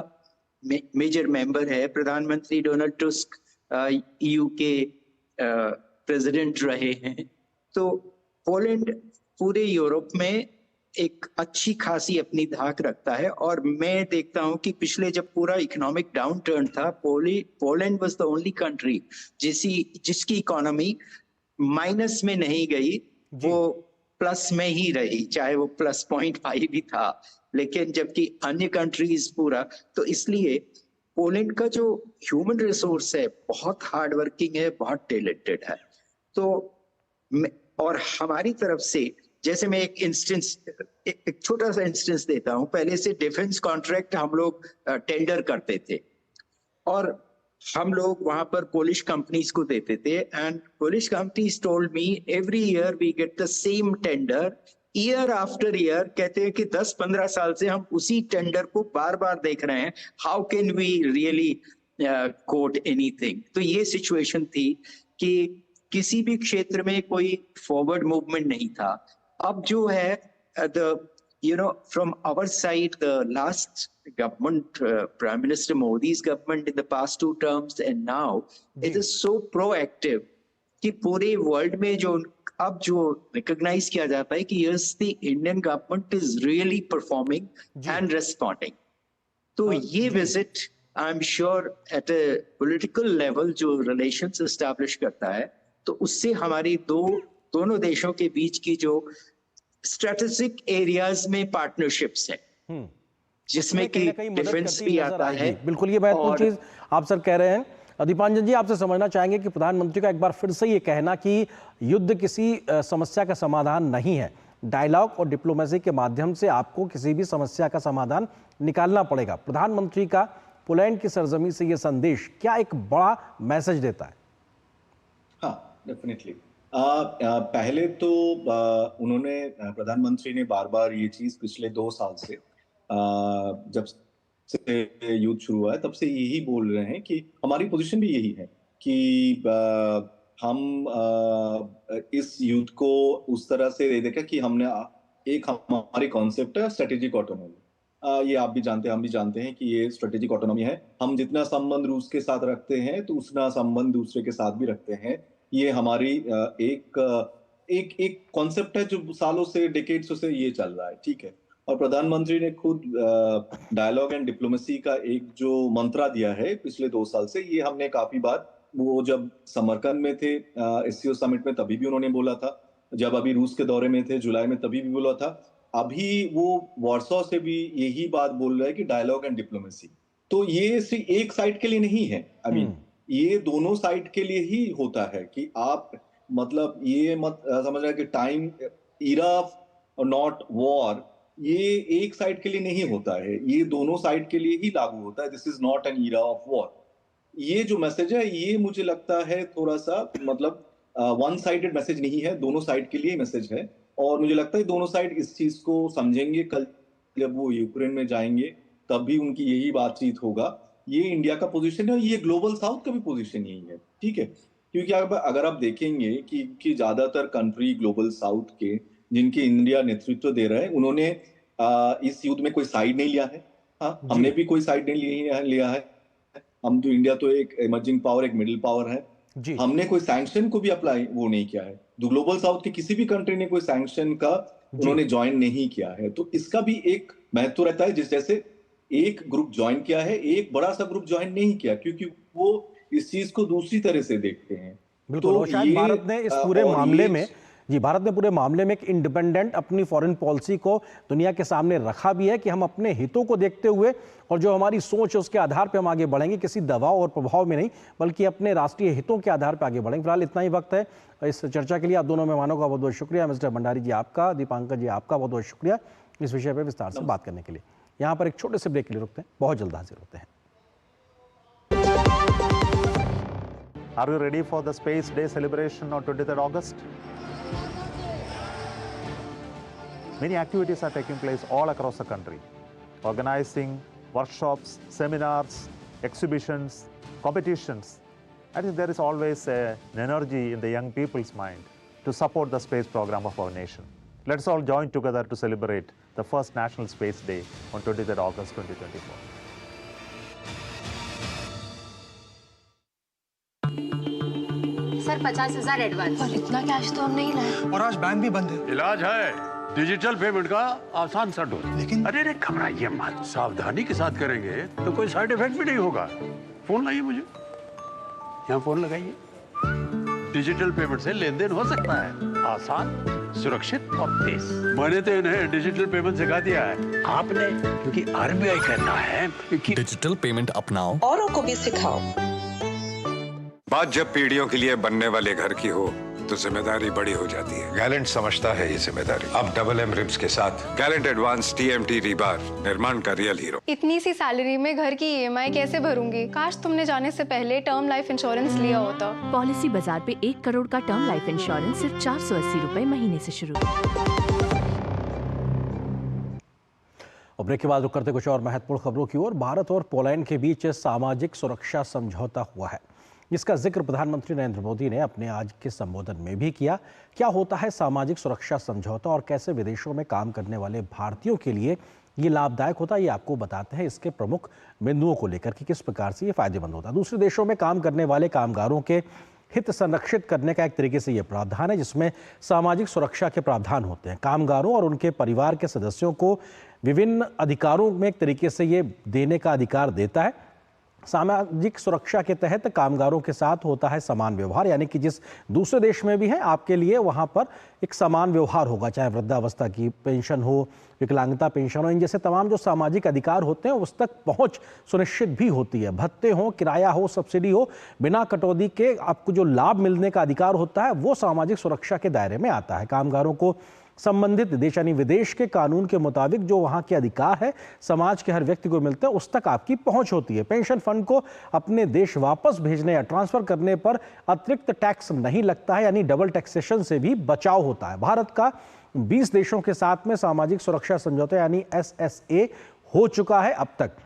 मेजर मेंबर है। प्रधानमंत्री डोनाल्ड टस्क EU के प्रेसिडेंट रहे हैं। तो पोलैंड पूरे यूरोप में एक अच्छी खासी अपनी धाक रखता है और मैं देखता हूं कि पिछले जब पूरा इकोनॉमिक डाउन टर्न था, Poland was the only country जिसकी इकोनॉमी माइनस में नहीं गई, वो प्लस में ही रही, चाहे वो +0.5 भी था। लेकिन जबकि अन्य कंट्रीज पूरा, तो इसलिए पोलैंड का जो ह्यूमन रिसोर्स है बहुत हार्ड वर्किंग है, बहुत टैलेंटेड है। तो और हमारी तरफ से, जैसे मैं एक छोटा सा इंस्टेंस देता हूं, पहले से डिफेंस कॉन्ट्रैक्ट हम लोग टेंडर करते थे और हम लोग वहां पर पोलिश कंपनीज को देते थे and Polish companies told me every year we get the same tender, year after year. कहते हैं कि 10-15 साल से हम उसी टेंडर को बार बार देख रहे हैं, how can we really quote anything. तो ये सिचुएशन थी कि किसी भी क्षेत्र में कोई फॉरवर्ड मूवमेंट नहीं था। अब जो है from our side, the last government, Prime Minister Modi's government in the past 2 terms and now, it is so proactive कि पूरे वर्ल्ड में जो अब जो रिकॉग्नाइज किया जाता है कि yes, the Indian government is really performing and responding. तो ये visit I am sure at A political level जो रिलेशंस एस्टैब्लिश करता है, तो उससे हमारी दोनों देशों के बीच की जो स्ट्रेटेजिक एरियाज में पार्टनरशिप्स है, जिसमें कि डिफेंस भी आता है। बिल्कुल, ये महत्वपूर्ण चीज आप सर कह रहे हैं। दीपांजन जी, आपसे समझना चाहेंगे कि प्रधानमंत्री का एक बार फिर से ये कहना कि युद्ध किसी समस्या का समाधान नहीं है, डायलॉग और डिप्लोमेसी के माध्यम से आपको किसी भी समस्या का समाधान निकालना पड़ेगा। प्रधानमंत्री का पोलैंड की सरजमी से ये संदेश क्या एक बड़ा मैसेज देता है? हाँ, डेफिनेटली। पहले तो प्रधानमंत्री ने बार बार ये चीज पिछले 2 साल से जब से युद्ध शुरू हुआ है तब से यही बोल रहे हैं कि हमारी पोजीशन भी यही है कि हम इस युद्ध को उस तरह से देखें कि हमने एक हमारी कॉन्सेप्ट है स्ट्रेटेजिक ऑटोनॉमी। ये आप भी जानते हैं, हम भी जानते हैं कि ये स्ट्रेटेजिक ऑटोनॉमी है। हम जितना संबंध रूस के साथ रखते हैं तो उतना संबंध दूसरे के साथ भी रखते हैं। ये हमारी एक कॉन्सेप्ट है जो सालों से, डेकेड्स से ये चल रहा है, ठीक है। और प्रधानमंत्री ने खुद डायलॉग एंड डिप्लोमेसी का एक जो मंत्रा दिया है पिछले 2 साल से, ये हमने काफी बार, वो जब समरकंद में थे एससीओ समिट में तभी भी उन्होंने बोला था, जब अभी रूस के दौरे में थे जुलाई में तभी भी बोला था, अभी वो वार्सो से भी यही बात बोल रहे हैं कि डायलॉग एंड डिप्लोमेसी। तो ये सिर्फ एक साइड के लिए नहीं है, आई मीन ये दोनों साइड के लिए ही होता है कि आप मतलब ये मत समझ रहे कि टाइम इरा और नॉट वॉर, ये एक साइड के लिए नहीं होता है, ये दोनों साइड के लिए ही लागू होता है। This is not an era of war. ये जो मैसेज है ये मुझे लगता है थोड़ा सा मतलब वन साइडेड मैसेज नहीं है, दोनों साइड के लिए मैसेज है। और मुझे लगता है दोनों साइड इस चीज को समझेंगे। कल जब वो यूक्रेन में जाएंगे तब भी उनकी यही बातचीत होगा। ये इंडिया का पोजीशन है, ये ग्लोबल साउथ का भी पोजीशन यही है, ठीक है। क्योंकि अगर आप देखेंगे कि ज्यादातर कंट्री ग्लोबल साउथ के जिनके इंडिया नेतृत्व दे रहे हैं, उन्होंने इस युद्ध में कोई साइड नहीं लिया है। हाँ, हमने भी कोई साइड नहीं लिया है। हम तो इंडिया तो एक इमर्जिंग पावर, एक मिडिल पावर है। हमने कोई सैंक्शन को भी अप्लाई वो नहीं किया है। ग्लोबल साउथ के किसी भी कंट्री ने कोई सैंक्शन का उन्होंने ज्वाइन नहीं किया है। तो इसका भी एक महत्व रहता है, जिस जैसे एक ग्रुप ज्वाइन किया है, एक बड़ा सा ग्रुप ज्वाइन नहीं किया, क्योंकि वो इस चीज को दूसरी तरह से देखते हैं। बिल्कुल, तो शायद भारत ने इस पूरे मामले में भारत ने पूरे मामले में एक इंडिपेंडेंट अपनी फॉरेन पॉलिसी को दुनिया के सामने रखा भी है कि हम अपने हितों को देखते हुए और जो हमारी सोच है उसके आधार पे हम आगे बढ़ेंगे, किसी दबाव और प्रभाव में नहीं, बल्कि अपने राष्ट्रीय हितों के आधार पे आगे बढ़ेंगे। फिलहाल इतना ही वक्त है इस चर्चा के लिए। आप दोनों मेहमानों का बहुत बहुत शुक्रिया। मिस्टर भंडारी जी आपका, दीपांकर जी आपका बहुत बहुत शुक्रिया इस विषय पर विस्तार से बात करने के लिए। यहाँ पर एक छोटे से ब्रेक के लिए रुकते हैं, बहुत जल्द हाजिर होते हैं। Are you ready for the Space Day celebration on 23rd August? Many activities are taking place all across the country, organizing workshops, seminars, exhibitions, competitions. I think there is always an energy in the young people's mind to support the space program of our nation. Let's all join together to celebrate the first National Space Day on 23rd August 2024. Sir 50,000 advance. पर इतना cash तो हम नहीं लाए। और आज bank भी बंद है। इलाज है डिजिटल पेमेंट का आसान सा ढूंढ। लेकिन अरे घबराइए मत, सावधानी के साथ करेंगे तो कोई साइड इफेक्ट भी नहीं होगा। फोन लाइए मुझे, यहाँ फोन लगाइए। डिजिटल पेमेंट से लेन देन हो सकता है, आसान, सुरक्षित और तेज। मैंने तो इन्हें डिजिटल पेमेंट सिखा दिया है। आपने, क्योंकि आरबीआई कहता है कि डिजिटल पेमेंट अपनाओ, औरों को भी सिखाओ। बात जब पीढ़ियों के लिए बनने वाले घर की हो तो जिम्मेदारी बड़ी हो जाती है। गैलेंट समझता है ये जिम्मेदारी। अब डबल एम रिब्स के साथ गैलेंट एडवांस TMT रीबार, निर्माण का रियल हीरो। इतनी सी सैलरी में घर की EMI कैसे भरूंगी? काश तुमने जाने से पहले टर्म लाइफ इंश्योरेंस लिया होता। पॉलिसी बाजार पे 1 करोड़ का टर्म लाइफ इंश्योरेंस सिर्फ 480 रुपए महीने से शुरू। और ब्रेक के बाद रुक करते कुछ और महत्वपूर्ण खबरों की ओर। भारत और पोलैंड के बीच सामाजिक सुरक्षा समझौता हुआ है, जिसका जिक्र प्रधानमंत्री नरेंद्र मोदी ने अपने आज के संबोधन में भी किया। क्या होता है सामाजिक सुरक्षा समझौता और कैसे विदेशों में काम करने वाले भारतीयों के लिए ये लाभदायक होता है, ये आपको बताते हैं इसके प्रमुख बिंदुओं को लेकर कि किस प्रकार से ये फायदेमंद होता है। दूसरे देशों में काम करने वाले कामगारों के हित संरक्षित करने का एक तरीके से ये प्रावधान है, जिसमें सामाजिक सुरक्षा के प्रावधान होते हैं। कामगारों और उनके परिवार के सदस्यों को विभिन्न अधिकारों में एक तरीके से ये देने का अधिकार देता है। सामाजिक सुरक्षा के तहत कामगारों के साथ होता है समान व्यवहार, यानी कि जिस दूसरे देश में भी है आपके लिए वहां पर एक समान व्यवहार होगा, चाहे वृद्धावस्था की पेंशन हो, विकलांगता पेंशन हो, इन जैसे तमाम जो सामाजिक अधिकार होते हैं उस तक पहुंच सुनिश्चित भी होती है। भत्ते हो, किराया हो, सब्सिडी हो, बिना कटौती के आपको जो लाभ मिलने का अधिकार होता है वो सामाजिक सुरक्षा के दायरे में आता है। कामगारों को संबंधित देश यानी विदेश के कानून के मुताबिक जो वहां के अधिकार है समाज के हर व्यक्ति को मिलते हैं, उस तक आपकी पहुंच होती है। पेंशन फंड को अपने देश वापस भेजने या ट्रांसफर करने पर अतिरिक्त टैक्स नहीं लगता है, यानी डबल टैक्सेशन से भी बचाव होता है। भारत का 20 देशों के साथ में सामाजिक सुरक्षा समझौता यानी SSA हो चुका है अब तक।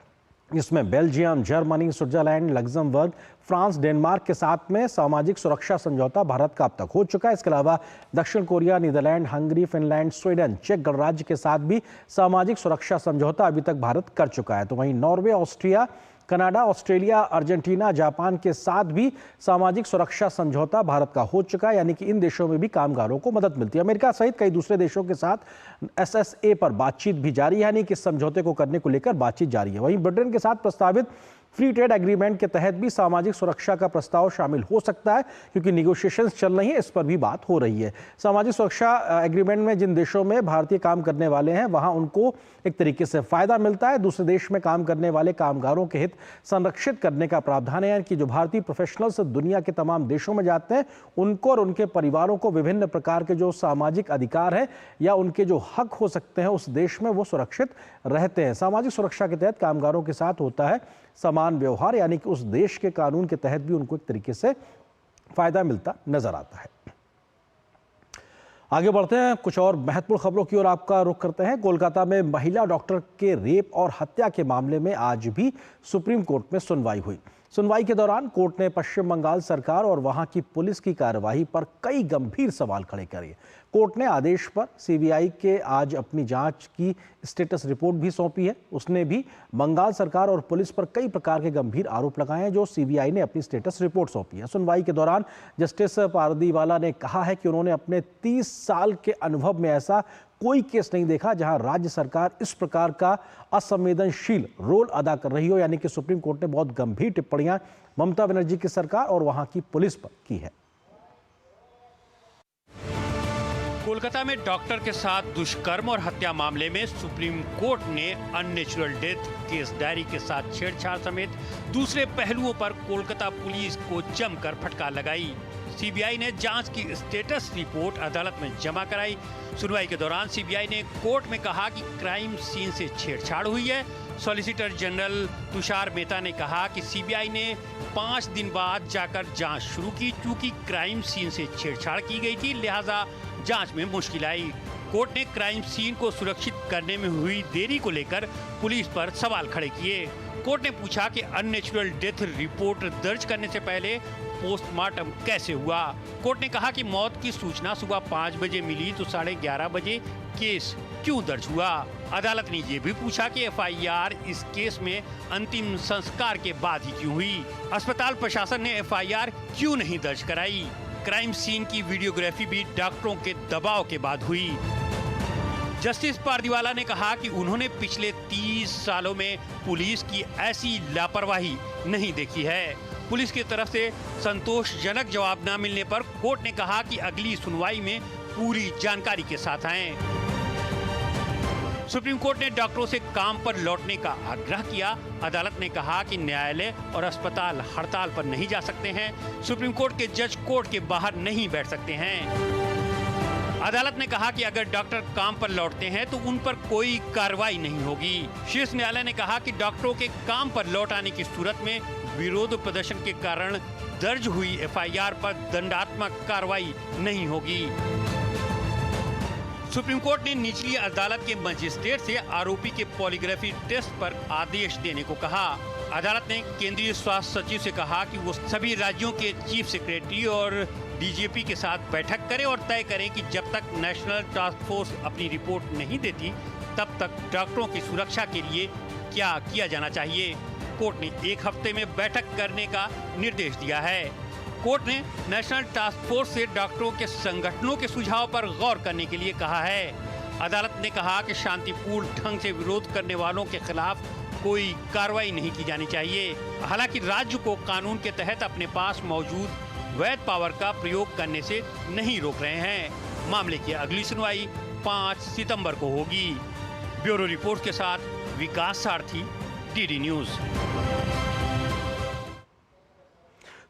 जिसमें Belgium, Germany, Switzerland, Luxembourg, France, Denmark के साथ में सामाजिक सुरक्षा समझौता भारत का अब तक हो चुका है। इसके अलावा दक्षिण Korea, Netherland, Hungary, Finland, Sweden, चेक गणराज्य के साथ भी सामाजिक सुरक्षा समझौता अभी तक भारत कर चुका है। तो वहीं Norway, Austria, Canada, Australia, Argentina, Japan के साथ भी सामाजिक सुरक्षा समझौता भारत का हो चुका है, यानी कि इन देशों में भी कामगारों को मदद मिलती है। अमेरिका सहित कई दूसरे देशों के साथ SSA पर बातचीत भी जारी है, यानी कि इस समझौते को करने को लेकर बातचीत जारी है। वहीं ब्रिटेन के साथ प्रस्तावित फ्री ट्रेड एग्रीमेंट के तहत भी सामाजिक सुरक्षा का प्रस्ताव शामिल हो सकता है, क्योंकि निगोशिएशंस चल रही है, इस पर भी बात हो रही है। सामाजिक सुरक्षा एग्रीमेंट में जिन देशों में भारतीय काम करने वाले हैं वहां उनको एक तरीके से फायदा मिलता है, दूसरे देश में काम करने वाले कामगारों के हित संरक्षित करने का प्रावधान है कि जो भारतीय प्रोफेशनल्स दुनिया के तमाम देशों में जाते हैं उनको और उनके परिवारों को विभिन्न प्रकार के जो सामाजिक अधिकार हैं या उनके जो हक हो सकते हैं उस देश में वो सुरक्षित रहते हैं। सामाजिक सुरक्षा के तहत कामगारों के साथ होता है समान व्यवहार, यानी कि उस देश के कानून के तहत भी उनको एक तरीके से फायदा मिलता नजर आता है। आगे बढ़ते हैं, कुछ और महत्वपूर्ण खबरों की ओर आपका रुख करते हैं। कोलकाता में महिला डॉक्टर के रेप और हत्या के मामले में आज भी सुप्रीम कोर्ट में सुनवाई हुई। सुनवाई के दौरान कोर्ट ने पश्चिम बंगाल सरकार और वहां की पुलिस की कार्रवाई पर कई गंभीर सवाल खड़े करे। कोर्ट ने आदेश पर सीबीआई के आज अपनी जांच की स्टेटस रिपोर्ट भी सौंपी है। उसने भी बंगाल सरकार और पुलिस पर कई प्रकार के गंभीर आरोप लगाए हैं जो सीबीआई ने अपनी स्टेटस रिपोर्ट सौंपी है। सुनवाई के दौरान जस्टिस पारदीवाला ने कहा है कि उन्होंने अपने 30 साल के अनुभव में ऐसा कोई केस नहीं देखा जहां राज्य सरकार इस प्रकार का असंवेदनशील रोल अदा कर रही हो, यानी कि सुप्रीम कोर्ट ने बहुत गंभीर टिप्पणियां ममता बनर्जी की सरकार और वहां की पुलिस पर की है। कोलकाता में डॉक्टर के साथ दुष्कर्म और हत्या मामले में सुप्रीम कोर्ट ने अननेचुरल डेथ केस डायरी के साथ छेड़छाड़ समेत दूसरे पहलुओं पर कोलकाता पुलिस को जमकर फटकार लगाई। सीबीआई ने जांच की स्टेटस रिपोर्ट अदालत में जमा कराई। सुनवाई के दौरान सीबीआई ने कोर्ट में कहा कि क्राइम सीन से छेड़छाड़ हुई है। सॉलिसिटर जनरल तुषार मेहता ने कहा कि सीबीआई ने 5 दिन बाद जाकर जांच शुरू की। चूंकि क्राइम सीन से छेड़छाड़ की गई थी, लिहाजा जांच में मुश्किल आई। कोर्ट ने क्राइम सीन को सुरक्षित करने में हुई देरी को लेकर पुलिस पर सवाल खड़े किए। कोर्ट ने पूछा कि अननेचुरल डेथ रिपोर्ट दर्ज करने से पहले पोस्टमार्टम कैसे हुआ। कोर्ट ने कहा कि मौत की सूचना सुबह 5 बजे मिली तो 11:30 बजे केस क्यों दर्ज हुआ। अदालत ने ये भी पूछा कि एफआईआर इस केस में अंतिम संस्कार के बाद ही क्यों हुई। अस्पताल प्रशासन ने एफआईआर क्यों नहीं दर्ज कराई। क्राइम सीन की वीडियोग्राफी भी डॉक्टरों के दबाव के बाद हुई। जस्टिस पारदीवाला ने कहा कि उन्होंने पिछले 30 सालों में पुलिस की ऐसी लापरवाही नहीं देखी है। पुलिस की तरफ से संतोषजनक जवाब न मिलने पर कोर्ट ने कहा कि अगली सुनवाई में पूरी जानकारी के साथ आएं। सुप्रीम कोर्ट ने डॉक्टरों से काम पर लौटने का आग्रह किया। अदालत ने कहा कि न्यायालय और अस्पताल हड़ताल पर नहीं जा सकते हैं। सुप्रीम कोर्ट के जज कोर्ट के बाहर नहीं बैठ सकते हैं। अदालत ने कहा कि अगर डॉक्टर काम पर लौटते हैं तो उन पर कोई कार्रवाई नहीं होगी। शीर्ष न्यायालय ने कहा कि डॉक्टरों के काम पर लौट आने की सूरत में विरोध प्रदर्शन के कारण दर्ज हुई एफआईआर पर दंडात्मक कार्रवाई नहीं होगी। सुप्रीम कोर्ट ने निचली अदालत के मजिस्ट्रेट से आरोपी के पॉलीग्राफी टेस्ट पर आदेश देने को कहा। अदालत ने केंद्रीय स्वास्थ्य सचिव से कहा कि वो सभी राज्यों के चीफ सेक्रेटरी और डीजीपी के साथ बैठक करें और तय करें कि जब तक नेशनल टास्क फोर्स अपनी रिपोर्ट नहीं देती तब तक डॉक्टरों की सुरक्षा के लिए क्या किया जाना चाहिए। कोर्ट ने 1 हफ्ते में बैठक करने का निर्देश दिया है। कोर्ट ने नेशनल टास्क फोर्स से डॉक्टरों के संगठनों के सुझाव पर गौर करने के लिए कहा है। अदालत ने कहा कि शांतिपूर्ण ढंग से विरोध करने वालों के खिलाफ कोई कार्रवाई नहीं की जानी चाहिए। हालांकि राज्य को कानून के तहत अपने पास मौजूद वैध पावर का प्रयोग करने से नहीं रोक रहे हैं। मामले की अगली सुनवाई 5 सितंबर को होगी। ब्यूरो रिपोर्ट के साथ विकास सारथी, डीडी न्यूज।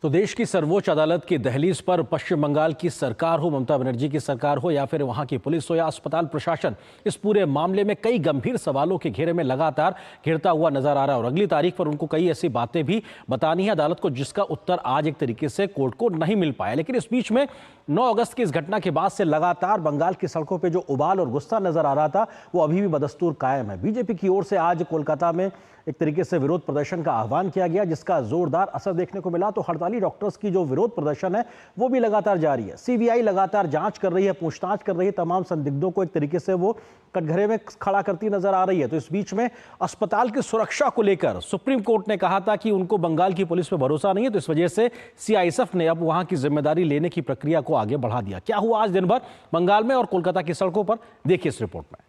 तो देश की सर्वोच्च अदालत की दहलीज पर पश्चिम बंगाल की सरकार हो, ममता बनर्जी की सरकार हो या फिर वहां की पुलिस हो या अस्पताल प्रशासन, इस पूरे मामले में कई गंभीर सवालों के घेरे में लगातार घिरता हुआ नजर आ रहा है और अगली तारीख पर उनको कई ऐसी बातें भी बतानी है अदालत को जिसका उत्तर आज एक तरीके से कोर्ट को नहीं मिल पाया। लेकिन इस बीच में 9 अगस्त की इस घटना के बाद से लगातार बंगाल की सड़कों पर जो उबाल और गुस्सा नजर आ रहा था वो अभी भी बदस्तूर कायम है। बीजेपी की ओर से आज कोलकाता में एक तरीके से विरोध प्रदर्शन का आह्वान किया गया, जिसका जोरदार असर देखने को मिला। तो हड़ताली डॉक्टर्स की जो विरोध प्रदर्शन है वो भी लगातार जारी है। सीबीआई लगातार जांच कर रही है, पूछताछ कर रही है, तमाम संदिग्धों को एक तरीके से वो कटघरे में खड़ा करती नजर आ रही है। तो इस बीच में अस्पताल की सुरक्षा को लेकर सुप्रीम कोर्ट ने कहा था कि उनको बंगाल की पुलिस पर भरोसा नहीं है, तो इस वजह से सीआईएसएफ ने अब वहां की जिम्मेदारी लेने की प्रक्रिया को आगे बढ़ा दिया। क्या हुआ आज दिन भर बंगाल में और कोलकाता की सड़कों पर, देखिए इस रिपोर्ट में।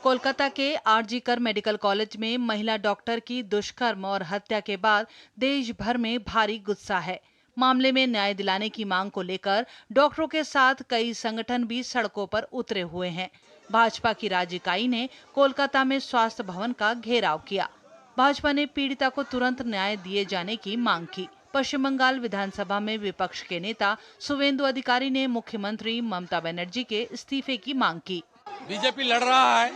कोलकाता के आरजी कर मेडिकल कॉलेज में महिला डॉक्टर की दुष्कर्म और हत्या के बाद देश भर में भारी गुस्सा है। मामले में न्याय दिलाने की मांग को लेकर डॉक्टरों के साथ कई संगठन भी सड़कों पर उतरे हुए हैं। भाजपा की राज्य इकाई ने कोलकाता में स्वास्थ्य भवन का घेराव किया। भाजपा ने पीड़िता को तुरंत न्याय दिए जाने की मांग की। पश्चिम बंगाल विधानसभा में विपक्ष के नेता शुवेंदु अधिकारी ने मुख्यमंत्री ममता बनर्जी के इस्तीफे की मांग की। बीजेपी लड़ रहा है,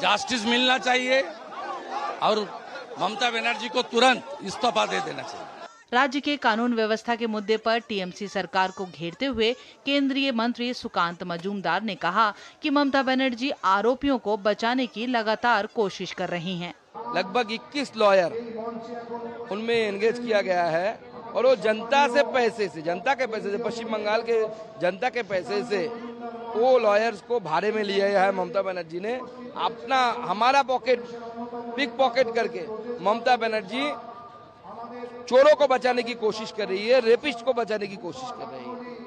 जस्टिस मिलना चाहिए और ममता बनर्जी को तुरंत इस्तीफा दे देना चाहिए। राज्य के कानून व्यवस्था के मुद्दे पर टीएमसी सरकार को घेरते हुए केंद्रीय मंत्री सुकांत मजूमदार ने कहा कि ममता बनर्जी आरोपियों को बचाने की लगातार कोशिश कर रही हैं। लगभग 21 लॉयर उनमें एंगेज किया गया है और वो जनता के पैसे से पश्चिम बंगाल के जनता के पैसे से वो लॉयर्स को भाड़े में लिया है। ममता बनर्जी ने हमारा पॉकेट पिक पॉकेट करके ममता बनर्जी चोरों को बचाने की कोशिश कर रही है, रेपिस्ट को बचाने की कोशिश कर रही है।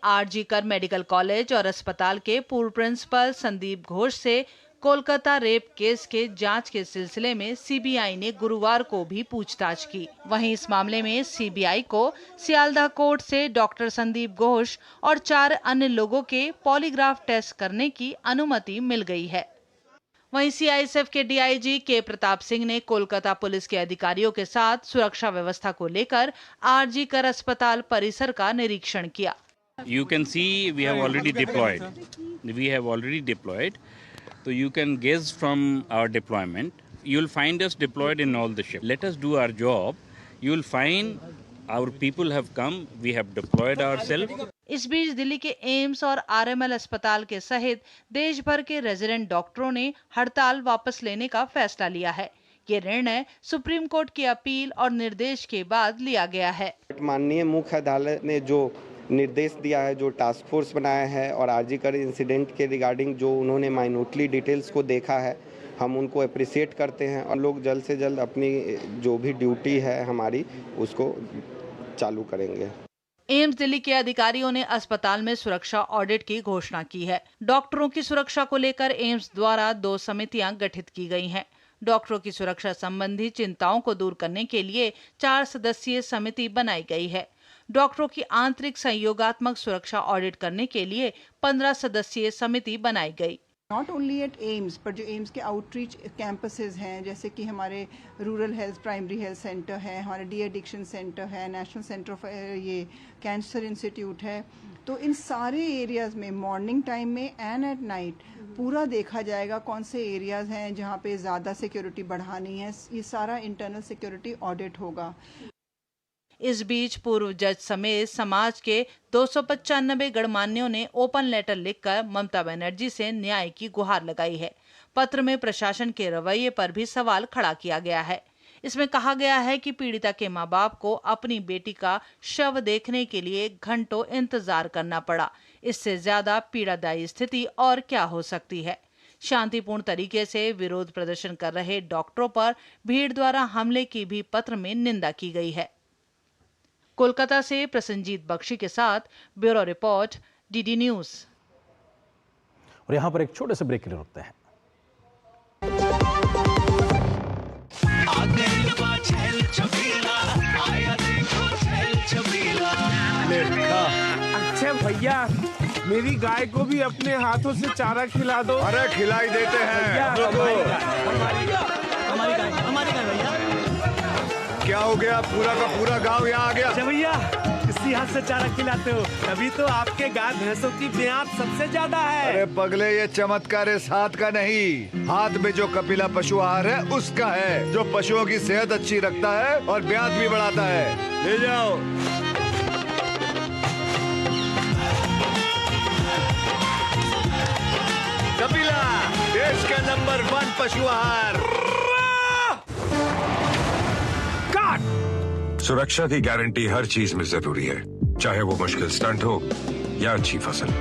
आरजी कर मेडिकल कॉलेज और अस्पताल के पूर्व प्रिंसिपल संदीप घोष से कोलकाता रेप केस के जांच के सिलसिले में सीबीआई ने गुरुवार को भी पूछताछ की। वहीं इस मामले में सीबीआई को सियालदह कोर्ट से डॉक्टर संदीप घोष और 4 अन्य लोगों के पॉलीग्राफ टेस्ट करने की अनुमति मिल गई है। वहीं सीआईएसएफ के डीआईजी के प्रताप सिंह ने कोलकाता पुलिस के अधिकारियों के साथ सुरक्षा व्यवस्था को लेकर आरजी कर अस्पताल परिसर का निरीक्षण किया। You can see we have already deployed. So you can guess from our deployment. You'll find us deployed in all the shifts. Let us do our job. You'll find our people have come. We have deployed ourselves. इस बीच दिल्ली के AIIMS और RML अस्पताल के सहित देश भर के resident डॉक्टरों ने हड़ताल वापस लेने का फैसला लिया है। ये निर्णय सुप्रीम कोर्ट की अपील और निर्देश के बाद लिया गया है। माननीय मुख्य अदालत ने जो निर्देश दिया है, जो टास्क फोर्स बनाया है और आरजी कर इंसिडेंट के रिगार्डिंग जो उन्होंने माइन्यूटली डिटेल्स को देखा है, हम उनको अप्रिशिएट करते हैं और लोग जल्द से जल्द अपनी जो भी ड्यूटी है हमारी उसको चालू करेंगे। एम्स दिल्ली के अधिकारियों ने अस्पताल में सुरक्षा ऑडिट की घोषणा की है। डॉक्टरों की सुरक्षा को लेकर एम्स द्वारा 2 समितियां गठित की गई हैं। डॉक्टरों की सुरक्षा संबंधी चिंताओं को दूर करने के लिए 4 सदस्यीय समिति बनाई गई है। डॉक्टरों की आंतरिक संयोगात्मक सुरक्षा ऑडिट करने के लिए 15 सदस्यीय समिति बनाई गई। नॉट ओनली एट एम्स, पर जो एम्स के आउटरीच कैंपसेस हैं, जैसे कि हमारे rural health primary health centre है, हमारे डी एडिक्शन सेंटर है, नेशनल सेंटर ऑफ ये कैंसर इंस्टीट्यूट है, तो इन सारे एरियाज में मॉर्निंग टाइम में एंड एट नाइट पूरा देखा जाएगा कौन से एरियाज हैं जहाँ पे ज़्यादा सिक्योरिटी बढ़ानी है। ये सारा इंटरनल सिक्योरिटी ऑडिट होगा। इस बीच पूर्व जज समेत समाज के 295 गणमान्यों ने ओपन लेटर लिखकर ममता बनर्जी से न्याय की गुहार लगाई है। पत्र में प्रशासन के रवैये पर भी सवाल खड़ा किया गया है। इसमें कहा गया है कि पीड़िता के मां बाप को अपनी बेटी का शव देखने के लिए घंटों इंतजार करना पड़ा। इससे ज्यादा पीड़ादायी स्थिति और क्या हो सकती है। शांतिपूर्ण तरीके से विरोध प्रदर्शन कर रहे डॉक्टरों पर भीड़ द्वारा हमले की भी पत्र में निंदा की गई है। कोलकाता से प्रसन्नजीत बख्शी के साथ ब्यूरो रिपोर्ट, डीडी न्यूज। और यहाँ पर एक छोटे से ब्रेक के लिए रुकते हैं। अच्छा भैया, मेरी गाय को भी अपने हाथों से चारा खिला दो। अरे खिलाई देते हैं। हमारी गाय भैया। क्या हो गया, पूरा का पूरा गांव यहाँ आ गया। अच्छा भैया, इसी हाथ से चारा खिलाते हो, तभी तो आपके गाय भैंसों की ब्याज सबसे ज्यादा है। अरे पगले, ये चमत्कार इस हाथ का नहीं, हाथ में जो कपिला पशु आहार है उसका है, जो पशुओं की सेहत अच्छी रखता है और ब्याज भी बढ़ाता है। ले जाओ। पशु आहार। काट। सुरक्षा की गारंटी हर चीज में जरूरी है, चाहे वो मुश्किल स्टंट हो या अच्छी फसल।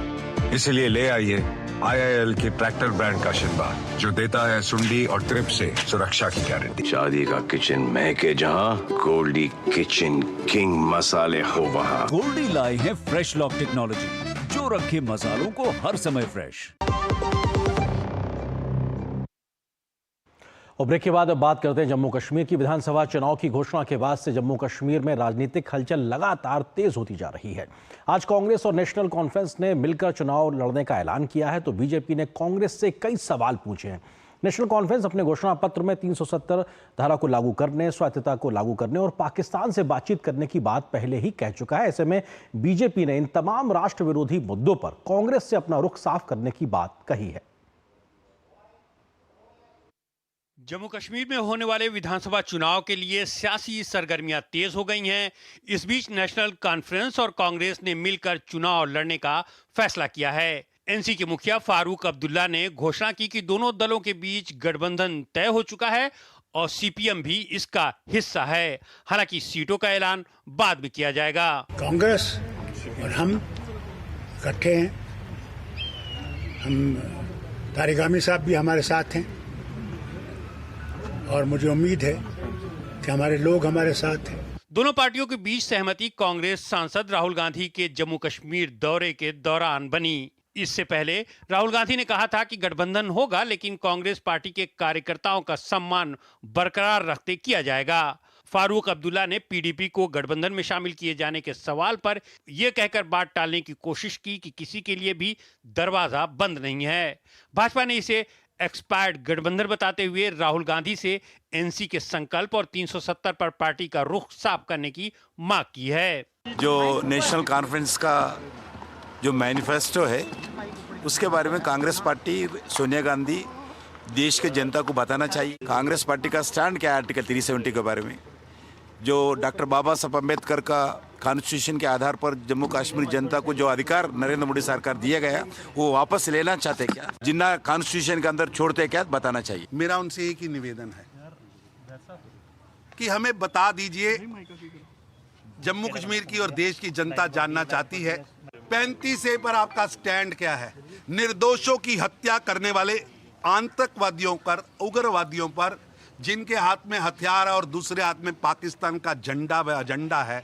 इसलिए ले आइए IIL के ट्रैक्टर ब्रांड का शिनबा, जो देता है सुंडी और ट्रिप से सुरक्षा की गारंटी। शादी का किचन महके जहां, गोल्डी किचन किंग मसाले हो वहां। गोल्डी लाई है फ्रेश लॉक टेक्नोलॉजी, जो रखे मसालों को हर समय फ्रेश। और ब्रेक के बाद अब बात करते हैं जम्मू कश्मीर की। विधानसभा चुनाव की घोषणा के बाद से जम्मू कश्मीर में राजनीतिक हलचल लगातार तेज होती जा रही है। आज कांग्रेस और नेशनल कॉन्फ्रेंस ने मिलकर चुनाव लड़ने का ऐलान किया है, तो बीजेपी ने कांग्रेस से कई सवाल पूछे हैं। नेशनल कॉन्फ्रेंस अपने घोषणा पत्र में 370 धारा को लागू करने, स्वायत्तता को लागू करने और पाकिस्तान से बातचीत करने की बात पहले ही कह चुका है। ऐसे में बीजेपी ने इन तमाम राष्ट्र विरोधी मुद्दों पर कांग्रेस से अपना रुख साफ करने की बात कही है। जम्मू कश्मीर में होने वाले विधानसभा चुनाव के लिए सियासी सरगर्मियां तेज हो गई हैं। इस बीच नेशनल कॉन्फ्रेंस और कांग्रेस ने मिलकर चुनाव लड़ने का फैसला किया है। एनसी के मुखिया फारूक अब्दुल्ला ने घोषणा की कि दोनों दलों के बीच गठबंधन तय हो चुका है और सीपीएम भी इसका हिस्सा है। हालांकि सीटों का ऐलान बाद में किया जाएगा। कांग्रेस और हम इकट्ठे हैं। हम तारिक आमिर साहब भी हमारे साथ हैं और मुझे उम्मीद है कि हमारे लोग हमारे साथ हैं। दोनों पार्टियों के बीच सहमति कांग्रेस सांसद राहुल गांधी के जम्मू कश्मीर दौरे के दौरान बनी। इससे पहले राहुल गांधी ने कहा था कि गठबंधन होगा, लेकिन कांग्रेस पार्टी के कार्यकर्ताओं का सम्मान बरकरार रखते किया जाएगा। फारूक अब्दुल्ला ने पीडीपी को गठबंधन में शामिल किए जाने के सवाल पर यह कहकर बात टालने की कोशिश की कि किसी के लिए भी दरवाजा बंद नहीं है। भाजपा ने इसे एक्सपायर्ड गठबंधन बताते हुए राहुल गांधी से एनसी के संकल्प और 370 पर पार्टी का रुख साफ करने की मांग की है। जो नेशनल कॉन्फ्रेंस का जो मैनिफेस्टो है, उसके बारे में कांग्रेस पार्टी, सोनिया गांधी देश के जनता को बताना चाहिए। कांग्रेस पार्टी का स्टैंड क्या है आर्टिकल 370 के बारे में, जो डॉक्टर बाबा साहब अम्बेडकर का कॉन्स्टिट्यूशन के आधार पर जम्मू कश्मीर जनता को जो अधिकार नरेंद्र मोदी सरकार दिया गया, वो वापस लेना चाहते क्या, जिन्ना कॉन्स्टिट्यूशन के अंदर छोड़ते क्या, बताना चाहिए। मेरा उनसे एक ही निवेदन है कि हमें बता दीजिए, जम्मू कश्मीर की और देश की जनता जानना चाहती है 35A पर आपका स्टैंड क्या है। निर्दोषों की हत्या करने वाले आतंकवादियों पर, उग्रवादियों पर, जिनके हाथ में हथियार और दूसरे हाथ में पाकिस्तान का झंडा व एजेंडा है,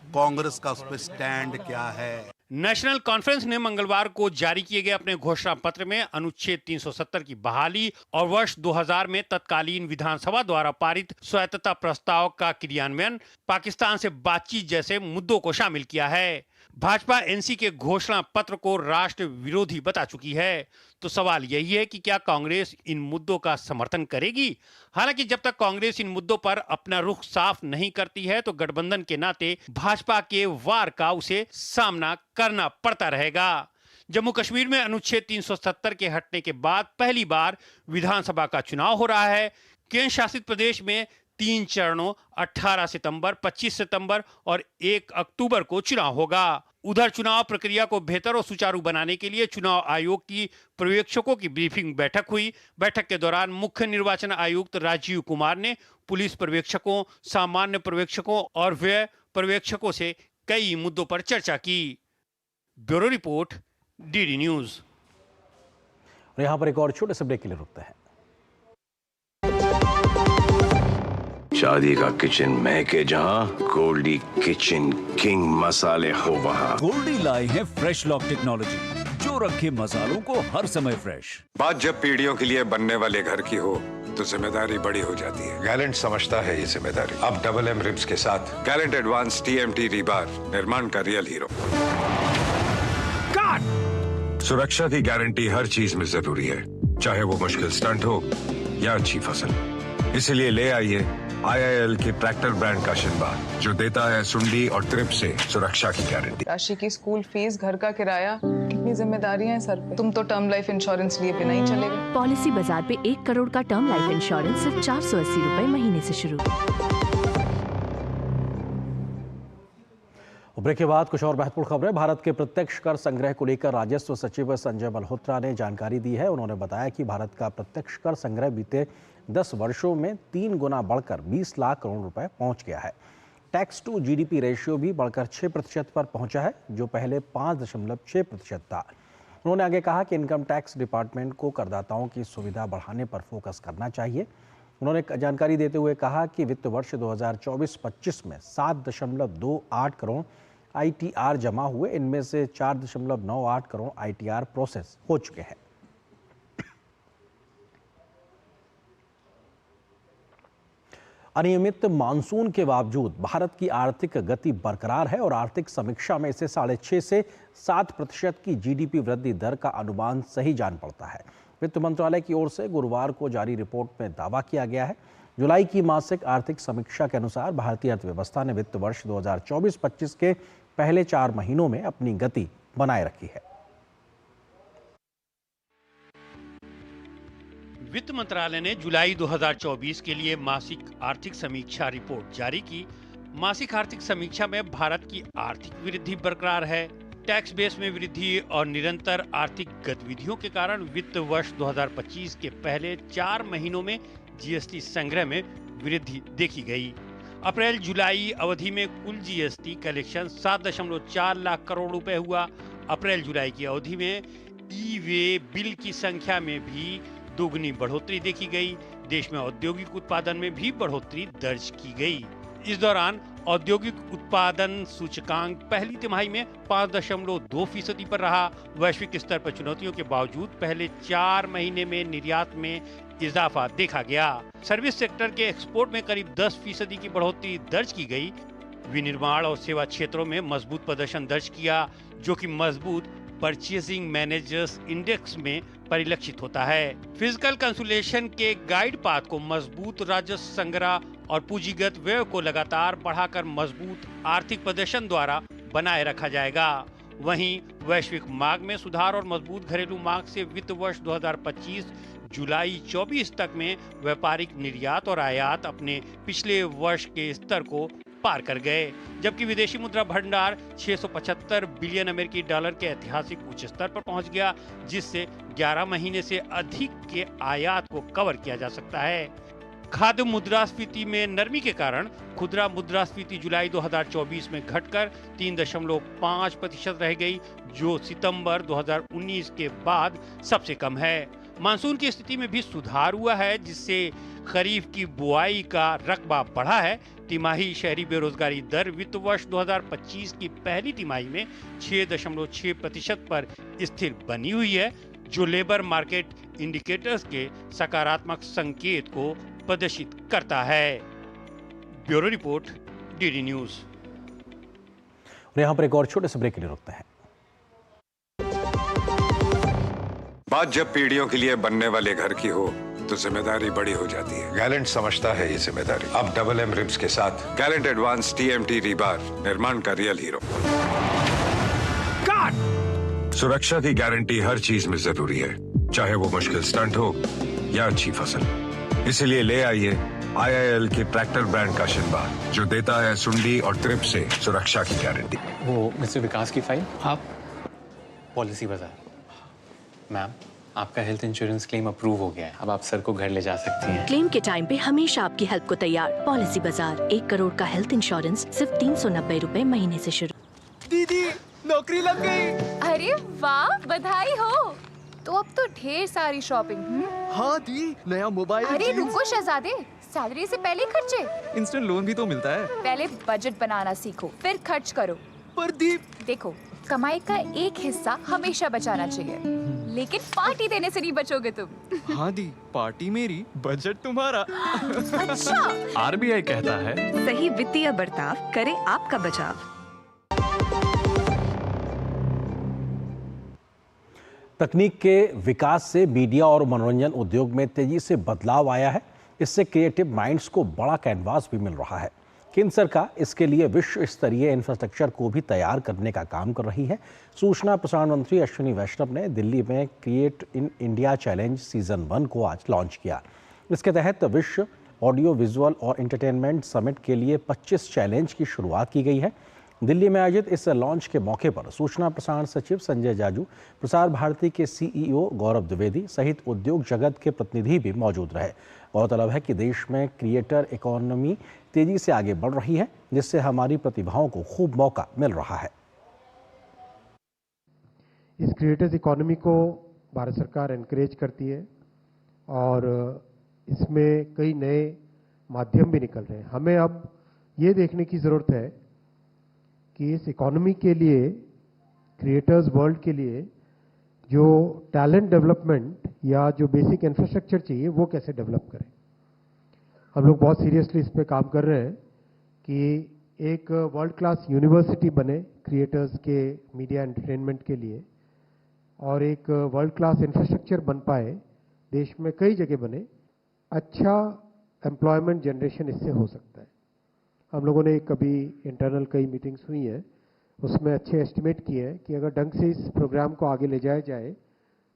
कांग्रेस का उस पर स्टैंड क्या है। नेशनल कॉन्फ्रेंस ने मंगलवार को जारी किए गए अपने घोषणा पत्र में अनुच्छेद 370 की बहाली और वर्ष 2000 में तत्कालीन विधानसभा द्वारा पारित स्वायत्तता प्रस्ताव का क्रियान्वयन, पाकिस्तान से बातचीत जैसे मुद्दों को शामिल किया है। भाजपा एनसी के घोषणा पत्र को राष्ट्र विरोधी बता चुकी है। तो सवाल यही है कि क्या कांग्रेस इन मुद्दों का समर्थन करेगी। हालांकि जब तक कांग्रेस इन मुद्दों पर अपना रुख साफ नहीं करती है, तो गठबंधन के नाते भाजपा के वार का उसे सामना करना पड़ता रहेगा। जम्मू कश्मीर में अनुच्छेद 370 के हटने के बाद पहली बार विधानसभा का चुनाव हो रहा है। केंद्र शासित प्रदेश में 3 चरणों 18 सितंबर, 25 सितंबर और 1 अक्टूबर को चुनाव होगा। उधर चुनाव प्रक्रिया को बेहतर और सुचारू बनाने के लिए चुनाव आयोग की पर्यवेक्षकों की ब्रीफिंग बैठक हुई। बैठक के दौरान मुख्य निर्वाचन आयुक्त राजीव कुमार ने पुलिस पर्यवेक्षकों, सामान्य पर्यवेक्षकों और व्यय पर्यवेक्षकों से कई मुद्दों पर चर्चा की। Bureau report, DD news. और यहाँ पर एक और छोटे से ब्रेक के लिए रुकते हैं। शादी का किचन महके जहां, गोल्डी किचन किंग मसाले हो वहां। गोल्डी लाई है फ्रेश लॉक टेक्नोलॉजी, जो रखे मसालों को हर समय फ्रेश। बात जब पीढ़ियों के लिए बनने वाले घर की हो, तो जिम्मेदारी बड़ी हो जाती है। गैलेंट समझता है ये जिम्मेदारी। अब डबल एम रिब्स के साथ गैलेंट एडवांस TMT रीबार, निर्माण का रियल हीरो। सुरक्षा की गारंटी हर चीज में जरूरी है, चाहे वो मुश्किल स्टंट हो या अच्छी फसल। इसलिए ले आइए IIL के ट्रैक्टर ब्रांड का शिनबा, जो देता है सुंडी और ट्रिप से सुरक्षा की गारंटी। राशि की स्कूल फीस, घर का किराया, कितनी जिम्मेदारियां हैं सर पे। तुम तो टर्म लाइफ इंश्योरेंस लिए बिना ही चले गए। पॉलिसी बाजार पे 1 करोड़ का टर्म लाइफ इंश्योरेंस सिर्फ 480 रुपए महीने से शुरू। ब्रेक के बाद कुछ और महत्वपूर्ण खबरें। भारत के प्रत्यक्ष कर संग्रह को लेकर राजस्व सचिव संजय मल्होत्रा ने जानकारी दी है। उन्होंने बताया कि भारत का प्रत्यक्ष कर संग्रह बीते 10 वर्षों में 3 गुना बढ़कर 20 लाख करोड़ रुपए पहुंच गया है। टैक्स टू जीडीपी रेशियो भी बढ़कर 6% पर पहुंचा है, जो पहले 5.6% था। उन्होंने आगे कहा कि इनकम टैक्स डिपार्टमेंट को करदाताओं की सुविधा बढ़ाने पर फोकस करना चाहिए। उन्होंने जानकारी देते हुए कहा कि वित्त वर्ष 2024-25 में 7.28 करोड़ ITR जमा हुए। इनमें से 4.98 करोड़ ITR प्रोसेस हो चुके हैं। अनियमित मानसून के बावजूद भारत की आर्थिक गति बरकरार है और आर्थिक समीक्षा में इसे 6.5 से 7% की GDP वृद्धि दर का अनुमान सही जान पड़ता है। वित्त मंत्रालय की ओर से गुरुवार को जारी रिपोर्ट में दावा किया गया है। जुलाई की मासिक आर्थिक समीक्षा के अनुसार भारतीय अर्थव्यवस्था ने वित्त वर्ष 2024-25 के पहले 4 महीनों में अपनी गति बनाए रखी है। वित्त मंत्रालय ने जुलाई 2024 के लिए मासिक आर्थिक समीक्षा रिपोर्ट जारी की। मासिक आर्थिक समीक्षा में भारत की आर्थिक वृद्धि बरकरार है। टैक्स बेस में वृद्धि और निरंतर आर्थिक गतिविधियों के कारण वित्त वर्ष 2025 के पहले 4 महीनों में जीएसटी संग्रह में वृद्धि देखी गई। अप्रैल जुलाई अवधि में कुल जीएसटी कलेक्शन 7.4 लाख करोड़ रुपए हुआ। अप्रैल जुलाई की अवधि में ई वे बिल की संख्या में भी दोगुनी बढ़ोतरी देखी गई। देश में औद्योगिक उत्पादन में भी बढ़ोतरी दर्ज की गई। इस दौरान औद्योगिक उत्पादन सूचकांक पहली तिमाही में 5.2% पर रहा। वैश्विक स्तर पर चुनौतियों के बावजूद पहले 4 महीने में निर्यात में इजाफा देखा गया। सर्विस सेक्टर के एक्सपोर्ट में करीब 10% की बढ़ोतरी दर्ज की गई। विनिर्माण और सेवा क्षेत्रों में मजबूत प्रदर्शन दर्ज किया, जो कि मजबूत परचेसिंग मैनेजर्स इंडेक्स में परिलक्षित होता है। फिजिकल कंसोलिडेशन के गाइड पाथ को मजबूत राजस्व संग्रह और पूंजीगत व्यय को लगातार बढ़ाकर मजबूत आर्थिक प्रदर्शन द्वारा बनाए रखा जाएगा। वहीं वैश्विक मांग में सुधार और मजबूत घरेलू मांग से वित्त वर्ष 2025 जुलाई 24 तक में व्यापारिक निर्यात और आयात अपने पिछले वर्ष के स्तर को पार कर गए, जबकि विदेशी मुद्रा भंडार 675 बिलियन अमेरिकी डॉलर के ऐतिहासिक उच्च स्तर पर पहुंच गया, जिससे 11 महीने से अधिक के आयात को कवर किया जा सकता है। खाद्य मुद्रास्फीति में नरमी के कारण खुदरा मुद्रास्फीति जुलाई 2024 में घटकर 3.5% रह गई, जो सितंबर 2019 के बाद सबसे कम है। मानसून की स्थिति में भी सुधार हुआ है, जिससे खरीफ की बुआई का रकबा बढ़ा है। तिमाही शहरी बेरोजगारी दर वित्त वर्ष 2025 की पहली तिमाही में 6.6% पर स्थिर बनी हुई है, जो लेबर मार्केट इंडिकेटर्स के सकारात्मक संकेत को प्रदर्शित करता है। Bureau report, DD news. और यहाँ पर एक और छोटे से ब्रेक के लिए रुकते हैं। बात जब पीढ़ियों के लिए बनने वाले घर की हो तो जिम्मेदारी बड़ी हो जाती है। गैलेंट समझता है ये जिम्मेदारी। अब डबल एम रिब्स के साथ गैलेंट एडवांस TMT रीबार, निर्माण का रियल हीरो। सुरक्षा की गारंटी हर चीज में जरूरी है, चाहे वो मुश्किल स्टंट हो या अच्छी फसल। इसीलिए ले आइए IIL के ट्रैक्टर ब्रांड का शिनबार, जो देता है सुंडी और ट्रिप से सुरक्षा की गारंटी। वो मिस्टर विकास की फाइल आप पॉलिसी बाजार। मैम, आपका हेल्थ इंश्योरेंस क्लेम अप्रूव हो गया है। अब आप सर को घर ले जा सकती हैं। क्लेम के टाइम पे हमेशा आपकी हेल्प को तैयार। पॉलिसी बाजार, 1 करोड़ का हेल्थ इंश्योरेंस सिर्फ 390 रुपए महीने से शुरू। दीदी, नौकरी लग गई। अरे वाह, बधाई हो। तो अब तो ढेर सारी शॉपिंग। हाँ दी, नया मोबाइल। अरे रुको शहजादे, सैलरी से पहले खर्चे। इंस्टेंट लोन भी तो मिलता है। पहले बजट बनाना सीखो, फिर खर्च करो। पर दी, देखो, कमाई का एक हिस्सा हमेशा बचाना चाहिए, लेकिन पार्टी देने से नहीं बचोगे तुम। हाँ दी, पार्टी मेरी, बजट तुम्हारा। अच्छा। RBI कहता है, सही वित्तीय बर्ताव करे आपका बचाव। तकनीक के विकास से मीडिया और मनोरंजन उद्योग में तेजी से बदलाव आया है। इससे क्रिएटिव माइंड्स को बड़ा कैनवास भी मिल रहा है। केंद्र सरकार इसके लिए विश्व स्तरीय इंफ्रास्ट्रक्चर को भी तैयार करने का काम कर रही है। सूचना प्रसारण मंत्री अश्विनी वैष्णव ने दिल्ली में create in India challenge season 1 को आज लॉन्च किया। इसके तहत विश्व ऑडियो विजुअल और एंटरटेनमेंट समिट के लिए 25 चैलेंज की शुरुआत की गई है। दिल्ली में आयोजित इस लॉन्च के मौके पर सूचना प्रसारण सचिव संजय जाजू, प्रसार भारती के सीईओ गौरव द्विवेदी सहित उद्योग जगत के प्रतिनिधि भी मौजूद रहे। गौरतलब है कि देश में क्रिएटर इकोनॉमी तेजी से आगे बढ़ रही है, जिससे हमारी प्रतिभाओं को खूब मौका मिल रहा है। इस क्रिएटर्स इकोनॉमी को भारत सरकार एनकरेज करती है और इसमें कई नए माध्यम भी निकल रहे हैं। हमें अब ये देखने की ज़रूरत है कि इस इकोनॉमी के लिए, क्रिएटर्स वर्ल्ड के लिए जो टैलेंट डेवलपमेंट या जो बेसिक इंफ्रास्ट्रक्चर चाहिए वो कैसे डेवलप करें। हम लोग बहुत सीरियसली इस पे काम कर रहे हैं कि एक वर्ल्ड क्लास यूनिवर्सिटी बने क्रिएटर्स के मीडिया एंटरटेनमेंट के लिए और एक वर्ल्ड क्लास इंफ्रास्ट्रक्चर बन पाए, देश में कई जगह बने, अच्छा एम्प्लॉयमेंट जनरेशन इससे हो सकता है। हम लोगों ने कभी इंटरनल कई मीटिंग्स हुई हैं, उसमें अच्छे एस्टिमेट किए हैं कि अगर ढंग से इस प्रोग्राम को आगे ले जाया जाए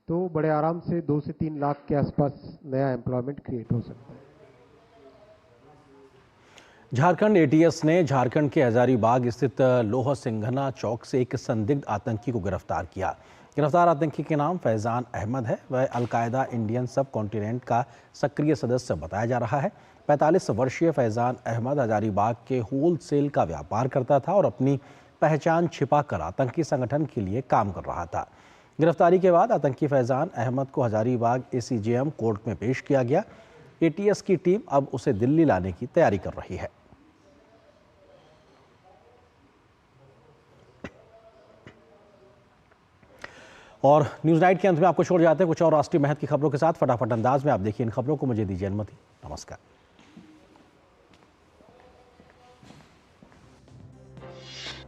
तो बड़े आराम से 2 से 3 लाख के आसपास नया एम्प्लॉयमेंट क्रिएट हो सकता है। झारखंड एटीएस ने झारखंड के हजारीबाग स्थित लोह सिंघना चौक से एक संदिग्ध आतंकी को गिरफ्तार किया। गिरफ्तार आतंकी के नाम फैजान अहमद है। वह अलकायदा इंडियन सब कॉन्टिनेंट का सक्रिय सदस्य बताया जा रहा है। 45 वर्षीय फैजान अहमद हजारीबाग के होलसेल का व्यापार करता था और अपनी पहचान छिपाकर आतंकी संगठन के लिए काम कर रहा था। गिरफ्तारी के बाद आतंकी फैजान अहमद को हजारीबाग एसीजेएम कोर्ट में पेश किया गया। एटीएस की टीम अब उसे दिल्ली लाने की तैयारी कर रही है। और न्यूज़ नाइट के अंत में आपको छोड़ जाते हैं कुछ और राष्ट्रीय महत्व की खबरों के साथ। फटाफट अंदाज में आप देखिए इन खबरों को। मुझे दीजिए अनुमति। नमस्कार।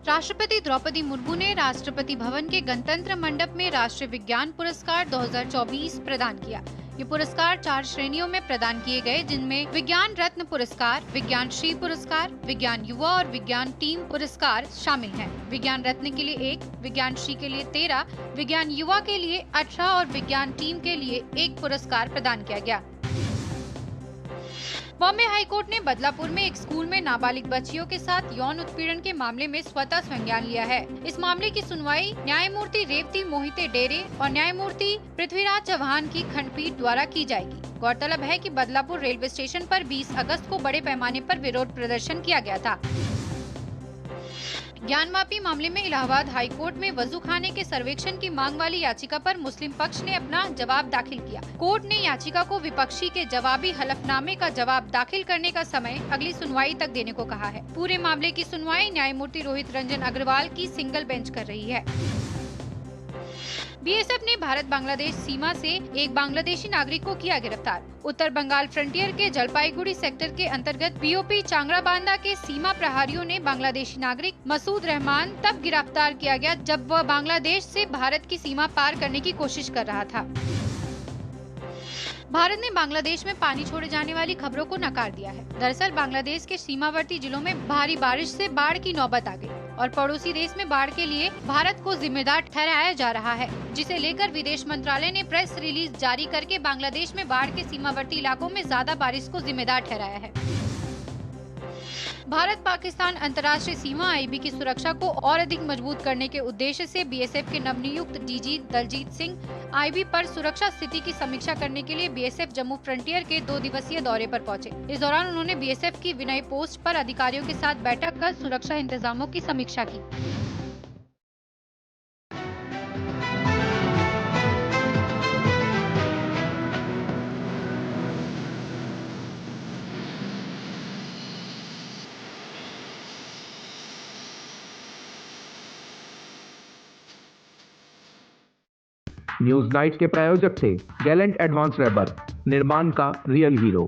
राष्ट्रपति द्रौपदी मुर्मू ने राष्ट्रपति भवन के गणतंत्र मंडप में राष्ट्रीय विज्ञान पुरस्कार 2024 प्रदान किया। ये पुरस्कार 4 श्रेणियों में प्रदान किए गए, जिनमें विज्ञान रत्न पुरस्कार, विज्ञान श्री पुरस्कार, विज्ञान युवा और विज्ञान टीम पुरस्कार शामिल हैं। विज्ञान रत्न के लिए 1, विज्ञान श्री के लिए 13, विज्ञान युवा के लिए 18 और विज्ञान टीम के लिए 1 पुरस्कार प्रदान किया गया। बॉम्बे हाईकोर्ट ने बदलापुर में एक स्कूल में नाबालिग बच्चियों के साथ यौन उत्पीड़न के मामले में स्वतः संज्ञान लिया है। इस मामले की सुनवाई न्यायमूर्ति रेवती मोहिते डेरे और न्यायमूर्ति पृथ्वीराज चौहान की खंडपीठ द्वारा की जाएगी। गौरतलब है कि बदलापुर रेलवे स्टेशन पर 20 अगस्त को बड़े पैमाने पर विरोध प्रदर्शन किया गया था। ज्ञानवापी मामले में इलाहाबाद हाईकोर्ट में वजू खाने के सर्वेक्षण की मांग वाली याचिका पर मुस्लिम पक्ष ने अपना जवाब दाखिल किया। कोर्ट ने याचिका को विपक्षी के जवाबी हलफनामे का जवाब दाखिल करने का समय अगली सुनवाई तक देने को कहा है। पूरे मामले की सुनवाई न्यायमूर्ति रोहित रंजन अग्रवाल की सिंगल बेंच कर रही है। बीएसएफ ने भारत बांग्लादेश सीमा से एक बांग्लादेशी नागरिक को किया गिरफ्तार। उत्तर बंगाल फ्रंटियर के जलपाईगुड़ी सेक्टर के अंतर्गत पीओपी चांगराबांधा के सीमा प्रहरियों ने बांग्लादेशी नागरिक मसूद रहमान तब गिरफ्तार किया गया जब वह बांग्लादेश से भारत की सीमा पार करने की कोशिश कर रहा था। भारत ने बांग्लादेश में पानी छोड़े जाने वाली खबरों को नकार दिया है। दरअसल बांग्लादेश के सीमावर्ती जिलों में भारी बारिश से बाढ़ की नौबत आ गई और पड़ोसी देश में बाढ़ के लिए भारत को जिम्मेदार ठहराया जा रहा है, जिसे लेकर विदेश मंत्रालय ने प्रेस रिलीज जारी करके बांग्लादेश में बाढ़ के सीमावर्ती इलाकों में ज्यादा बारिश को जिम्मेदार ठहराया है। भारत पाकिस्तान अंतर्राष्ट्रीय सीमा आईबी की सुरक्षा को और अधिक मजबूत करने के उद्देश्य से बीएसएफ के नवनियुक्त डीजी दलजीत सिंह आईबी पर सुरक्षा स्थिति की समीक्षा करने के लिए बीएसएफ जम्मू फ्रंटियर के 2 दिवसीय दौरे पर पहुंचे। इस दौरान उन्होंने बीएसएफ की विनय पोस्ट पर अधिकारियों के साथ बैठक कर सुरक्षा इंतजामों की समीक्षा की। न्यूज नाइट के प्रायोजक थे गैलेंट एडवांस रबर, निर्माण का रियल हीरो।